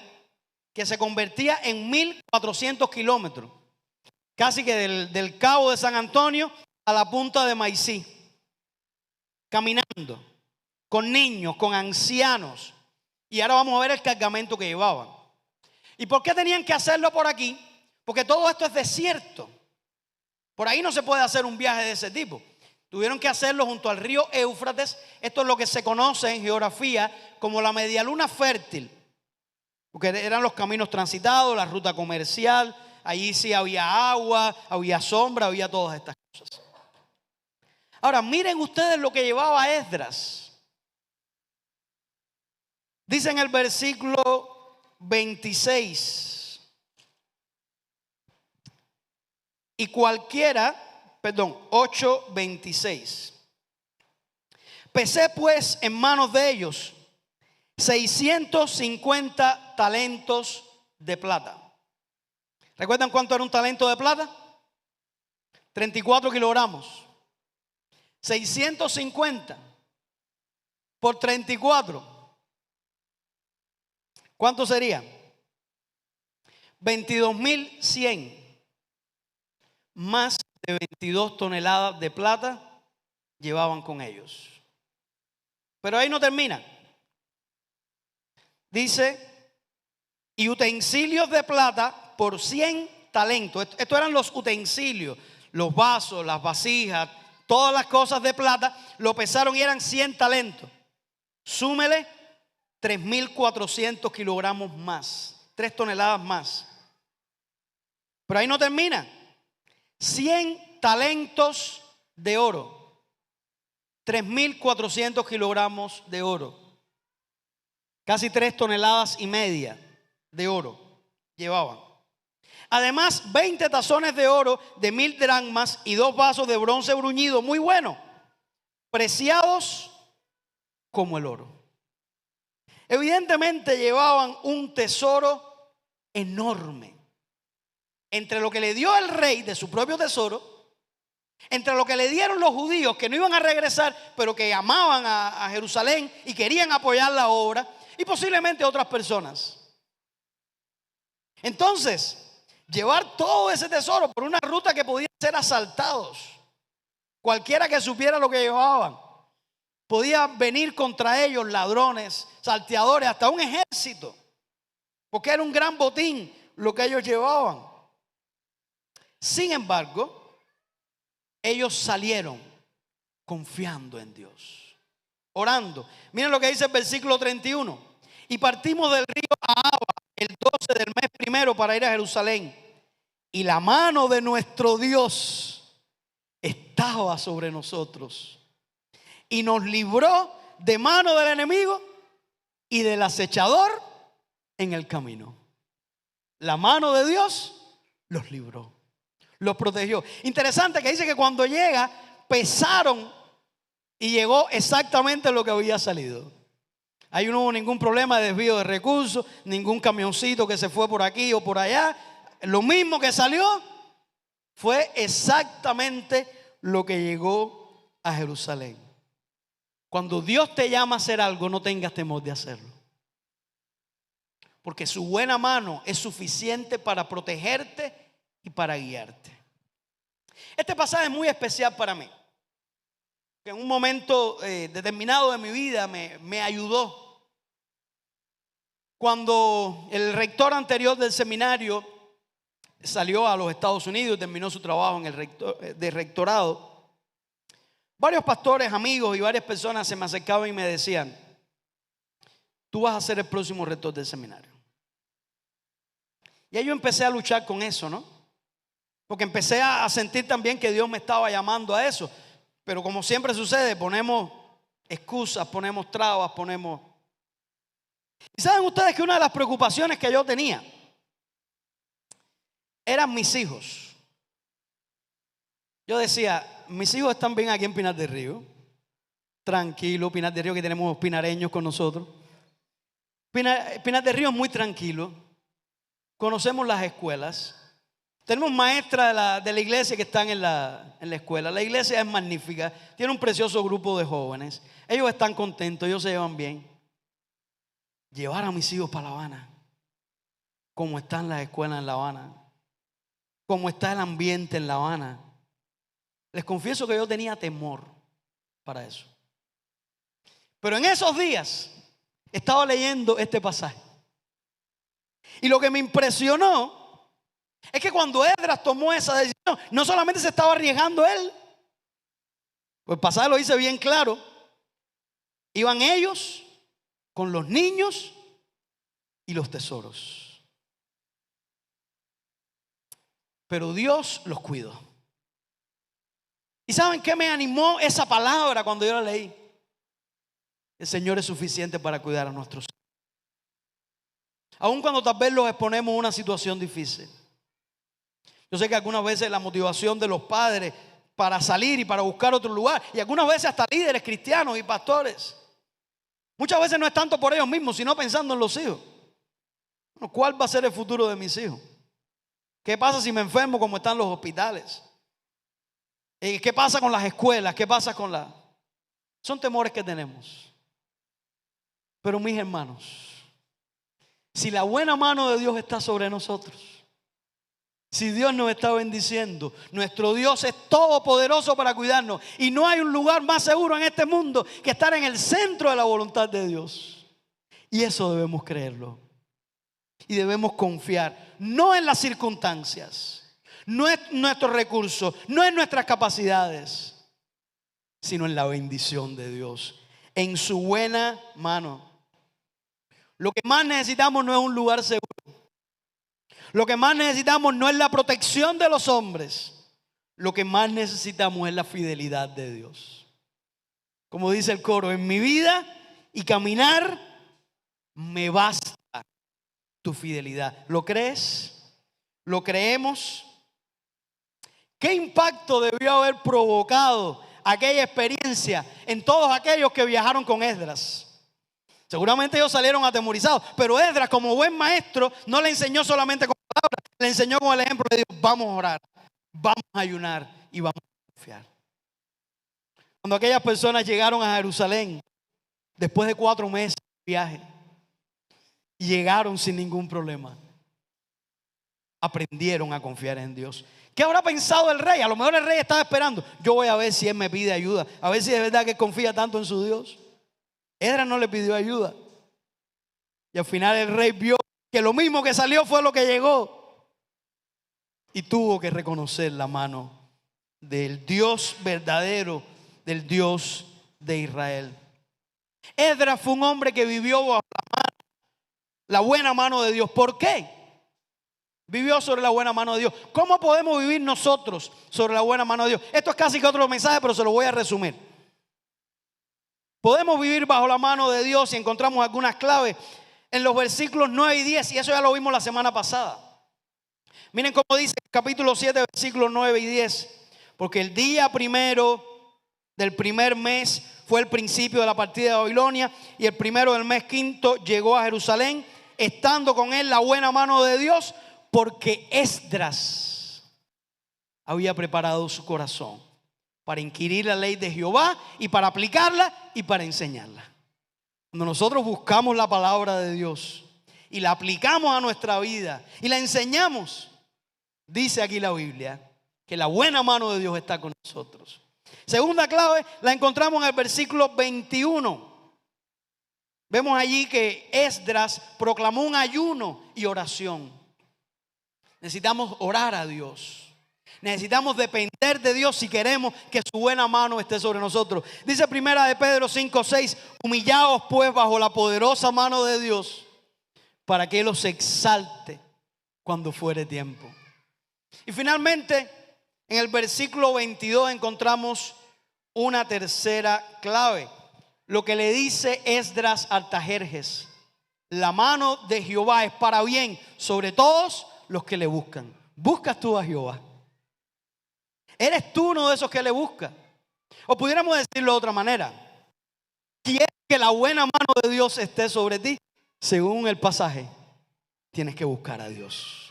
que se convertía en 1,400 kilómetros. Casi que del cabo de San Antonio a la punta de Maicí. Caminando, con niños, con ancianos. Y ahora vamos a ver el cargamento que llevaban. ¿Y por qué tenían que hacerlo por aquí? Porque todo esto es desierto. Por ahí no se puede hacer un viaje de ese tipo. Tuvieron que hacerlo junto al río Éufrates. Esto es lo que se conoce en geografía como la medialuna fértil. Porque eran los caminos transitados, la ruta comercial. Allí sí había agua, había sombra, había todas estas cosas. Ahora miren ustedes lo que llevaba Esdras. Dice en el versículo 26. Y cualquiera, 8:26. Pesé pues en manos de ellos 650 talentos de plata. ¿Recuerdan cuánto era un talento de plata? 34 kilogramos. 650 por 34. ¿Cuánto sería? 22,100. Más de 22 toneladas de plata llevaban con ellos. Pero ahí no termina. Dice, y utensilios de plata por 100 talentos. Estos eran los utensilios, los vasos, las vasijas, todas las cosas de plata. Lo pesaron y eran 100 talentos. Súmele 3,400 kilogramos más, 3 toneladas más. Pero ahí no termina. 100 talentos de oro, 3,400 kilogramos de oro, casi 3,5 toneladas de oro llevaban. Además, 20 tazones de oro de 1,000 dracmas y 2 vasos de bronce bruñido, muy buenos, preciados como el oro. Evidentemente llevaban un tesoro enorme. Entre lo que le dio el rey de su propio tesoro, entre lo que le dieron los judíos que no iban a regresar, pero que amaban a Jerusalén y querían apoyar la obra, y posiblemente otras personas. Entonces, llevar todo ese tesoro por una ruta que podían ser asaltados. Cualquiera que supiera lo que llevaban, podía venir contra ellos ladrones, salteadores, hasta un ejército, porque era un gran botín lo que ellos llevaban. Sin embargo, ellos salieron confiando en Dios, orando. Miren lo que dice el versículo 31. Y partimos del río Ahava el 12 del mes primero para ir a Jerusalén. Y la mano de nuestro Dios estaba sobre nosotros. Y nos libró de mano del enemigo y del acechador en el camino. La mano de Dios los libró, los protegió. Interesante que dice que cuando llega, pesaron y llegó exactamente lo que había salido. Ahí no hubo ningún problema de desvío de recursos, ningún camioncito que se fue por aquí o por allá. Lo mismo que salió fue exactamente lo que llegó a Jerusalén. Cuando Dios te llama a hacer algo, no tengas temor de hacerlo. Porque su buena mano es suficiente para protegerte y para guiarte. Este pasaje es muy especial para mí. En un momento determinado de mi vida me ayudó. Cuando el rector anterior del seminario salió a los Estados Unidos y terminó su trabajo en el de rectorado, varios pastores, amigos y varias personas se me acercaban y me decían: tú vas a ser el próximo rector del seminario. Y ahí yo empecé a luchar con eso, ¿no? Porque empecé a sentir también que Dios me estaba llamando a eso. Pero como siempre sucede, ponemos excusas, ponemos trabas, ponemos... ¿Y saben ustedes que una de las preocupaciones que yo tenía eran mis hijos? Yo decía, mis hijos están bien aquí en Pinar del Río. Tranquilo, Pinar del Río, que tenemos pinareños con nosotros. Pinar del Río es muy tranquilo. Conocemos las escuelas. Tenemos maestras de la iglesia que están en la escuela. La iglesia es magnífica. Tiene un precioso grupo de jóvenes. Ellos están contentos, ellos se llevan bien. Llevar a mis hijos para La Habana, como están las escuelas en La Habana, como está el ambiente en La Habana. Les confieso que yo tenía temor para eso. Pero en esos días estaba leyendo este pasaje. Y lo que me impresionó es que cuando Esdras tomó esa decisión, no solamente se estaba arriesgando él, pues el pasaje lo dice bien claro. Iban ellos con los niños y los tesoros. Pero Dios los cuidó. ¿Y saben qué me animó esa palabra cuando yo la leí? El Señor es suficiente para cuidar a nuestros hijos. Aun cuando tal vez los exponemos a una situación difícil. Yo sé que algunas veces la motivación de los padres para salir y para buscar otro lugar, y algunas veces hasta líderes cristianos y pastores, muchas veces no es tanto por ellos mismos, sino pensando en los hijos. Bueno, ¿cuál va a ser el futuro de mis hijos? ¿Qué pasa si me enfermo como están los hospitales? ¿Qué pasa con las escuelas? ¿Qué pasa con la...? Son temores que tenemos. Pero mis hermanos, si la buena mano de Dios está sobre nosotros, si Dios nos está bendiciendo, nuestro Dios es todopoderoso para cuidarnos. Y no hay un lugar más seguro en este mundo que estar en el centro de la voluntad de Dios. Y eso debemos creerlo. Y debemos confiar, no en las circunstancias, no en nuestros recursos, no en nuestras capacidades, sino en la bendición de Dios, en su buena mano. Lo que más necesitamos no es un lugar seguro. Lo que más necesitamos no es la protección de los hombres. Lo que más necesitamos es la fidelidad de Dios. Como dice el coro, en mi vida y caminar me basta tu fidelidad. ¿Lo crees? ¿Lo creemos? ¿Qué impacto debió haber provocado aquella experiencia en todos aquellos que viajaron con Esdras? Seguramente ellos salieron atemorizados, pero Esdras, como buen maestro, no le enseñó solamente con palabras, le enseñó con el ejemplo. Le dijo, vamos a orar, vamos a ayunar y vamos a confiar. Cuando aquellas personas llegaron a Jerusalén, después de 4 meses de viaje, llegaron sin ningún problema. Aprendieron a confiar en Dios. ¿Qué habrá pensado el rey? A lo mejor el rey estaba esperando. Yo voy a ver si él me pide ayuda, a ver si es verdad que confía tanto en su Dios. Esdras no le pidió ayuda. Y al final el rey vio que lo mismo que salió fue lo que llegó. Y tuvo que reconocer la mano del Dios verdadero, del Dios de Israel. Esdras fue un hombre que vivió bajo la buena mano de Dios. ¿Por qué? Vivió sobre la buena mano de Dios. ¿Cómo podemos vivir nosotros sobre la buena mano de Dios? Esto es casi que otro mensaje, pero se lo voy a resumir. Podemos vivir bajo la mano de Dios y encontramos algunas claves en los versículos 9 y 10, y eso ya lo vimos la semana pasada. Miren cómo dice el capítulo 7, versículos 9 y 10. Porque el día primero del primer mes fue el principio de la partida de Babilonia, y el primero del mes quinto llegó a Jerusalén, estando con él la buena mano de Dios, porque Esdras había preparado su corazón para inquirir la ley de Jehová y para aplicarla y para enseñarla. Cuando nosotros buscamos la palabra de Dios y la aplicamos a nuestra vida y la enseñamos, dice aquí la Biblia que la buena mano de Dios está con nosotros. Segunda clave la encontramos en el versículo 21. Vemos allí que Esdras proclamó un ayuno y oración. Necesitamos orar a Dios. Necesitamos depender de Dios si queremos que su buena mano esté sobre nosotros. Dice primera de Pedro 5:6, humillaos pues bajo la poderosa mano de Dios para que Él os exalte cuando fuere tiempo. Y finalmente, en el versículo 22 encontramos una tercera clave. Lo que le dice Esdras Artajerjes: la mano de Jehová es para bien sobre todos los que le buscan. ¿Buscas tú a Jehová? ¿Eres tú uno de esos que le busca? O pudiéramos decirlo de otra manera: ¿quieres que la buena mano de Dios esté sobre ti? Según el pasaje, tienes que buscar a Dios.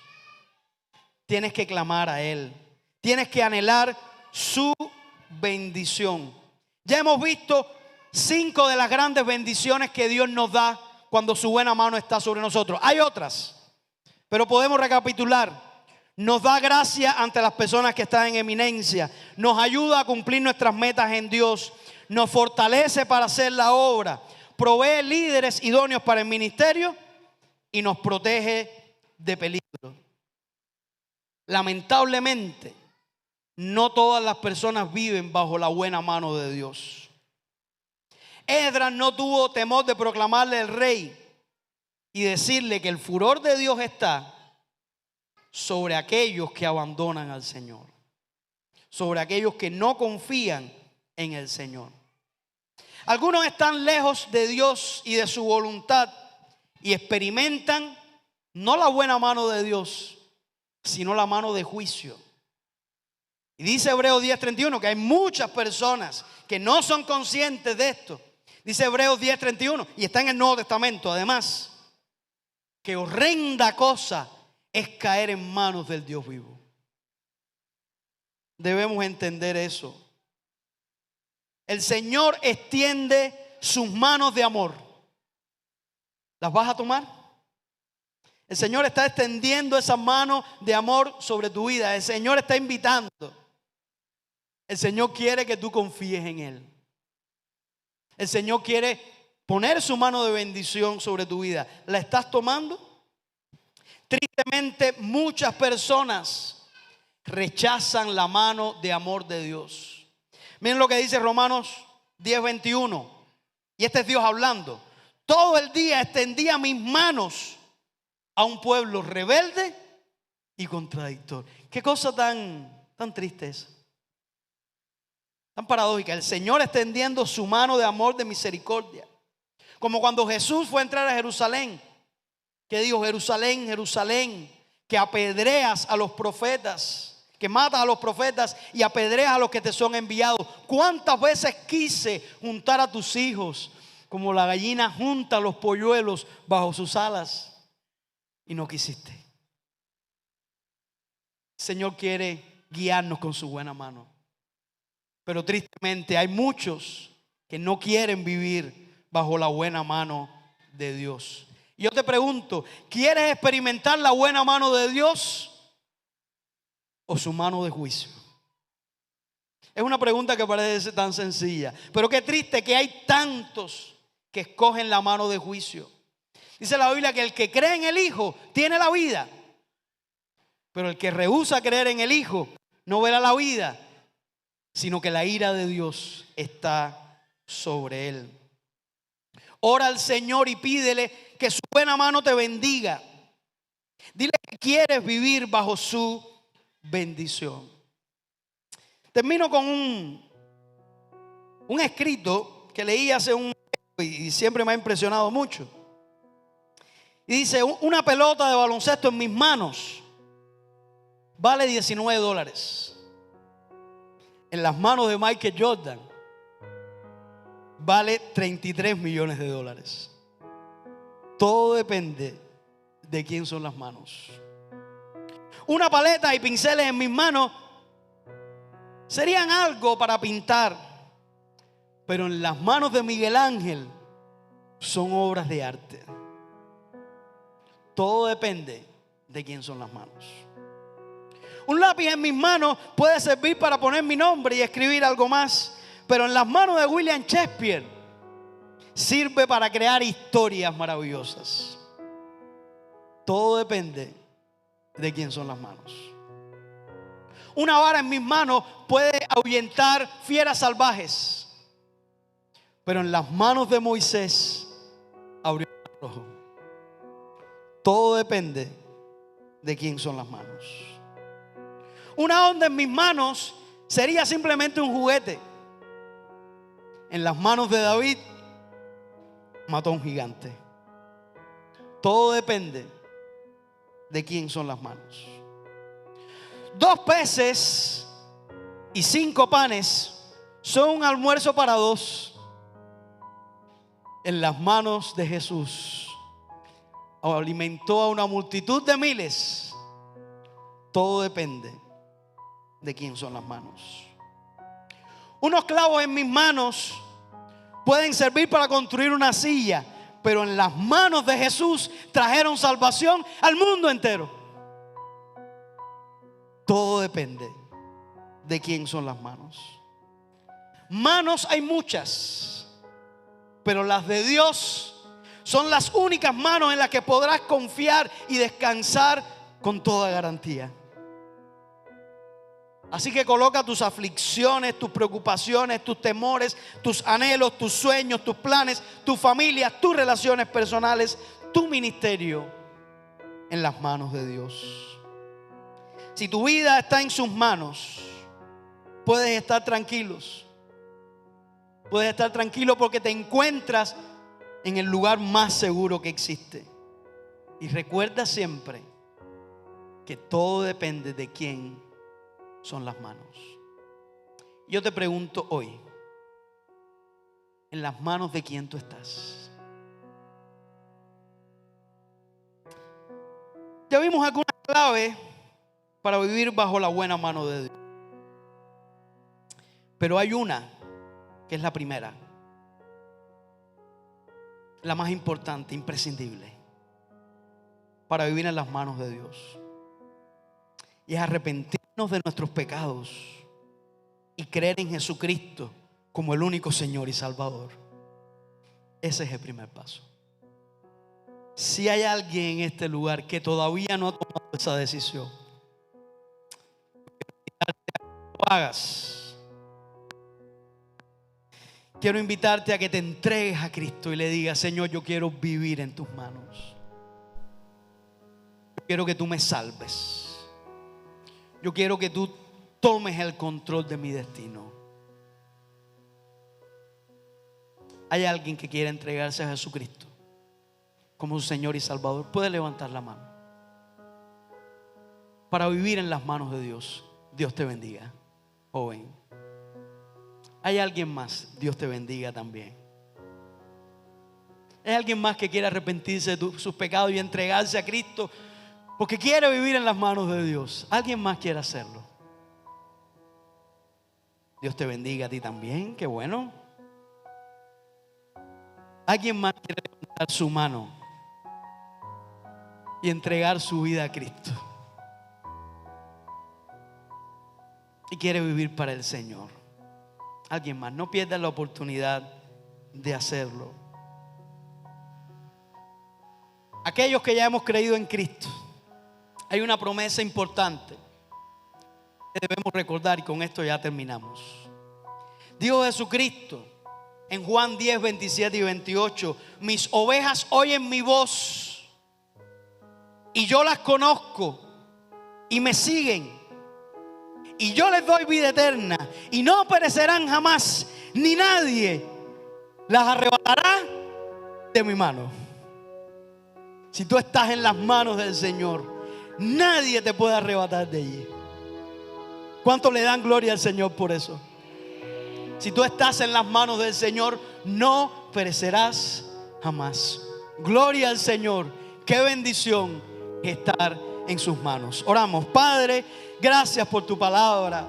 Tienes que clamar a Él. Tienes que anhelar su bendición. Ya hemos visto 5 de las grandes bendiciones que Dios nos da cuando su buena mano está sobre nosotros. Hay otras, pero podemos recapitular. Nos da gracia ante las personas que están en eminencia. Nos ayuda a cumplir nuestras metas en Dios. Nos fortalece para hacer la obra. Provee líderes idóneos para el ministerio y nos protege de peligro. Lamentablemente, no todas las personas viven bajo la buena mano de Dios. Esdras no tuvo temor de proclamarle al rey y decirle que el furor de Dios está sobre aquellos que abandonan al Señor, sobre aquellos que no confían en el Señor. Algunos están lejos de Dios y de su voluntad y experimentan no la buena mano de Dios, sino la mano de juicio. Y dice Hebreos 10:31 que hay muchas personas que no son conscientes de esto. Dice Hebreos 10:31, y está en el Nuevo Testamento además, que horrenda cosa es caer en manos del Dios vivo. Debemos entender eso. El Señor extiende sus manos de amor. ¿Las vas a tomar? El Señor está extendiendo esas manos de amor sobre tu vida. El Señor está invitando. El Señor quiere que tú confíes en Él. El Señor quiere poner su mano de bendición sobre tu vida. ¿La estás tomando? Tristemente, muchas personas rechazan la mano de amor de Dios. Miren lo que dice Romanos 10:21. Y este es Dios hablando. Todo el día extendía mis manos a un pueblo rebelde y contradictor. Qué cosa tan triste es. Tan paradójica. El Señor extendiendo su mano de amor, de misericordia. Como cuando Jesús fue a entrar a Jerusalén. Que dijo: Jerusalén, Jerusalén, que apedreas a los profetas, que matas a los profetas y apedreas a los que te son enviados. ¿Cuántas veces quise juntar a tus hijos como la gallina junta los polluelos bajo sus alas y no quisiste? El Señor quiere guiarnos con su buena mano, pero tristemente hay muchos que no quieren vivir bajo la buena mano de Dios. Yo te pregunto, ¿quieres experimentar la buena mano de Dios o su mano de juicio? Es una pregunta que parece tan sencilla, pero qué triste que hay tantos que escogen la mano de juicio. Dice la Biblia que el que cree en el Hijo tiene la vida, pero el que rehúsa creer en el Hijo no verá la vida, sino que la ira de Dios está sobre él. Ora al Señor y pídele que su buena mano te bendiga. Dile que quieres vivir bajo su bendición. Termino con un escrito que leí hace un tiempo y siempre me ha impresionado mucho. Y dice: una pelota de baloncesto en mis manos vale $19. En las manos de Michael Jordan vale $33 millones. Todo depende de quién son las manos. Una paleta y pinceles en mis manos serían algo para pintar, pero en las manos de Miguel Ángel son obras de arte. Todo depende de quién son las manos. Un lápiz en mis manos puede servir para poner mi nombre y escribir algo más, pero en las manos de William Shakespeare sirve para crear historias maravillosas. Todo depende de quién son las manos. Una vara en mis manos puede ahuyentar fieras salvajes, pero en las manos de Moisés abrió el mar rojo. Todo depende de quién son las manos. Una onda en mis manos sería simplemente un juguete. En las manos de David mató a un gigante. Todo depende de quién son las manos. 2 peces y 5 panes son un almuerzo para 2. En las manos de Jesús alimentó a una multitud de miles. Todo depende de quién son las manos. Unos clavos en mis manos pueden servir para construir una silla, pero en las manos de Jesús trajeron salvación al mundo entero. Todo depende de quién son las manos. Manos hay muchas, pero las de Dios son las únicas manos en las que podrás confiar y descansar con toda garantía. Así que coloca tus aflicciones, tus preocupaciones, tus temores, tus anhelos, tus sueños, tus planes, tu familia, tus relaciones personales, tu ministerio en las manos de Dios. Si tu vida está en sus manos, puedes estar tranquilos. Puedes estar tranquilo porque te encuentras en el lugar más seguro que existe. Y recuerda siempre que todo depende de quién son las manos. Yo te pregunto hoy, ¿en las manos de quién tú estás? Ya vimos algunas claves para vivir bajo la buena mano de Dios. Pero hay una que es la primera, la más importante, imprescindible para vivir en las manos de Dios. Y es arrepentirnos de nuestros pecados y creer en Jesucristo como el único Señor y Salvador. Ese es el primer paso. Si hay alguien en este lugar que todavía no ha tomado esa decisión, lo hagas. Quiero invitarte a que te entregues a Cristo y le digas: Señor, yo quiero vivir en tus manos. Yo quiero que tú me salves. Yo quiero que tú tomes el control de mi destino. ¿Hay alguien que quiere entregarse a Jesucristo como su Señor y Salvador? Puede levantar la mano. Para vivir en las manos de Dios. Dios te bendiga, joven. ¿Hay alguien más? Dios te bendiga también. ¿Hay alguien más que quiere arrepentirse de sus pecados y entregarse a Cristo porque quiere vivir en las manos de Dios? ¿Alguien más quiere hacerlo? Dios te bendiga a ti también, qué bueno. ¿Alguien más quiere levantar su mano y entregar su vida a Cristo? Y quiere vivir para el Señor. Alguien más, no pierdas la oportunidad de hacerlo. Aquellos que ya hemos creído en Cristo, hay una promesa importante que debemos recordar, y con esto ya terminamos. Dijo Jesucristo en Juan 10, 27 y 28: mis ovejas oyen mi voz y yo las conozco y me siguen. Y yo les doy vida eterna y no perecerán jamás, ni nadie las arrebatará de mi mano. Si tú estás en las manos del Señor, nadie te puede arrebatar de allí. ¿Cuánto le dan gloria al Señor por eso? Si tú estás en las manos del Señor, no perecerás jamás. Gloria al Señor. Qué bendición estar en sus manos. Oramos. Padre, gracias por tu palabra.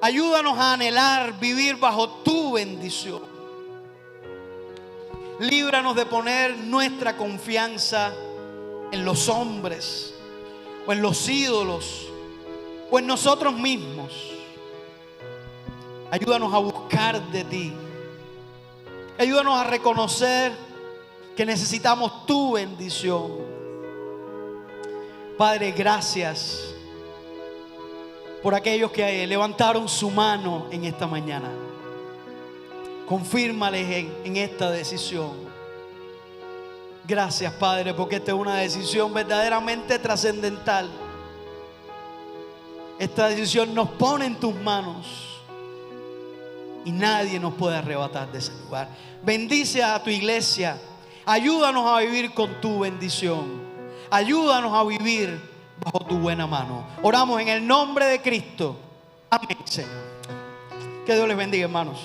Ayúdanos a anhelar vivir bajo tu bendición. Líbranos de poner nuestra confianza en los hombres o en los ídolos o en nosotros mismos. Ayúdanos a buscar de ti. Ayúdanos a reconocer que necesitamos tu bendición. Padre, gracias por aquellos que levantaron su mano en esta mañana. Confírmales en esta decisión. Gracias, Padre, porque esta es una decisión verdaderamente trascendental. Esta decisión nos pone en tus manos y nadie nos puede arrebatar de ese lugar. Bendice a tu iglesia. Ayúdanos a vivir con tu bendición. Ayúdanos a vivir bajo tu buena mano. Oramos en el nombre de Cristo. Amén, Señor. Que Dios les bendiga, hermanos.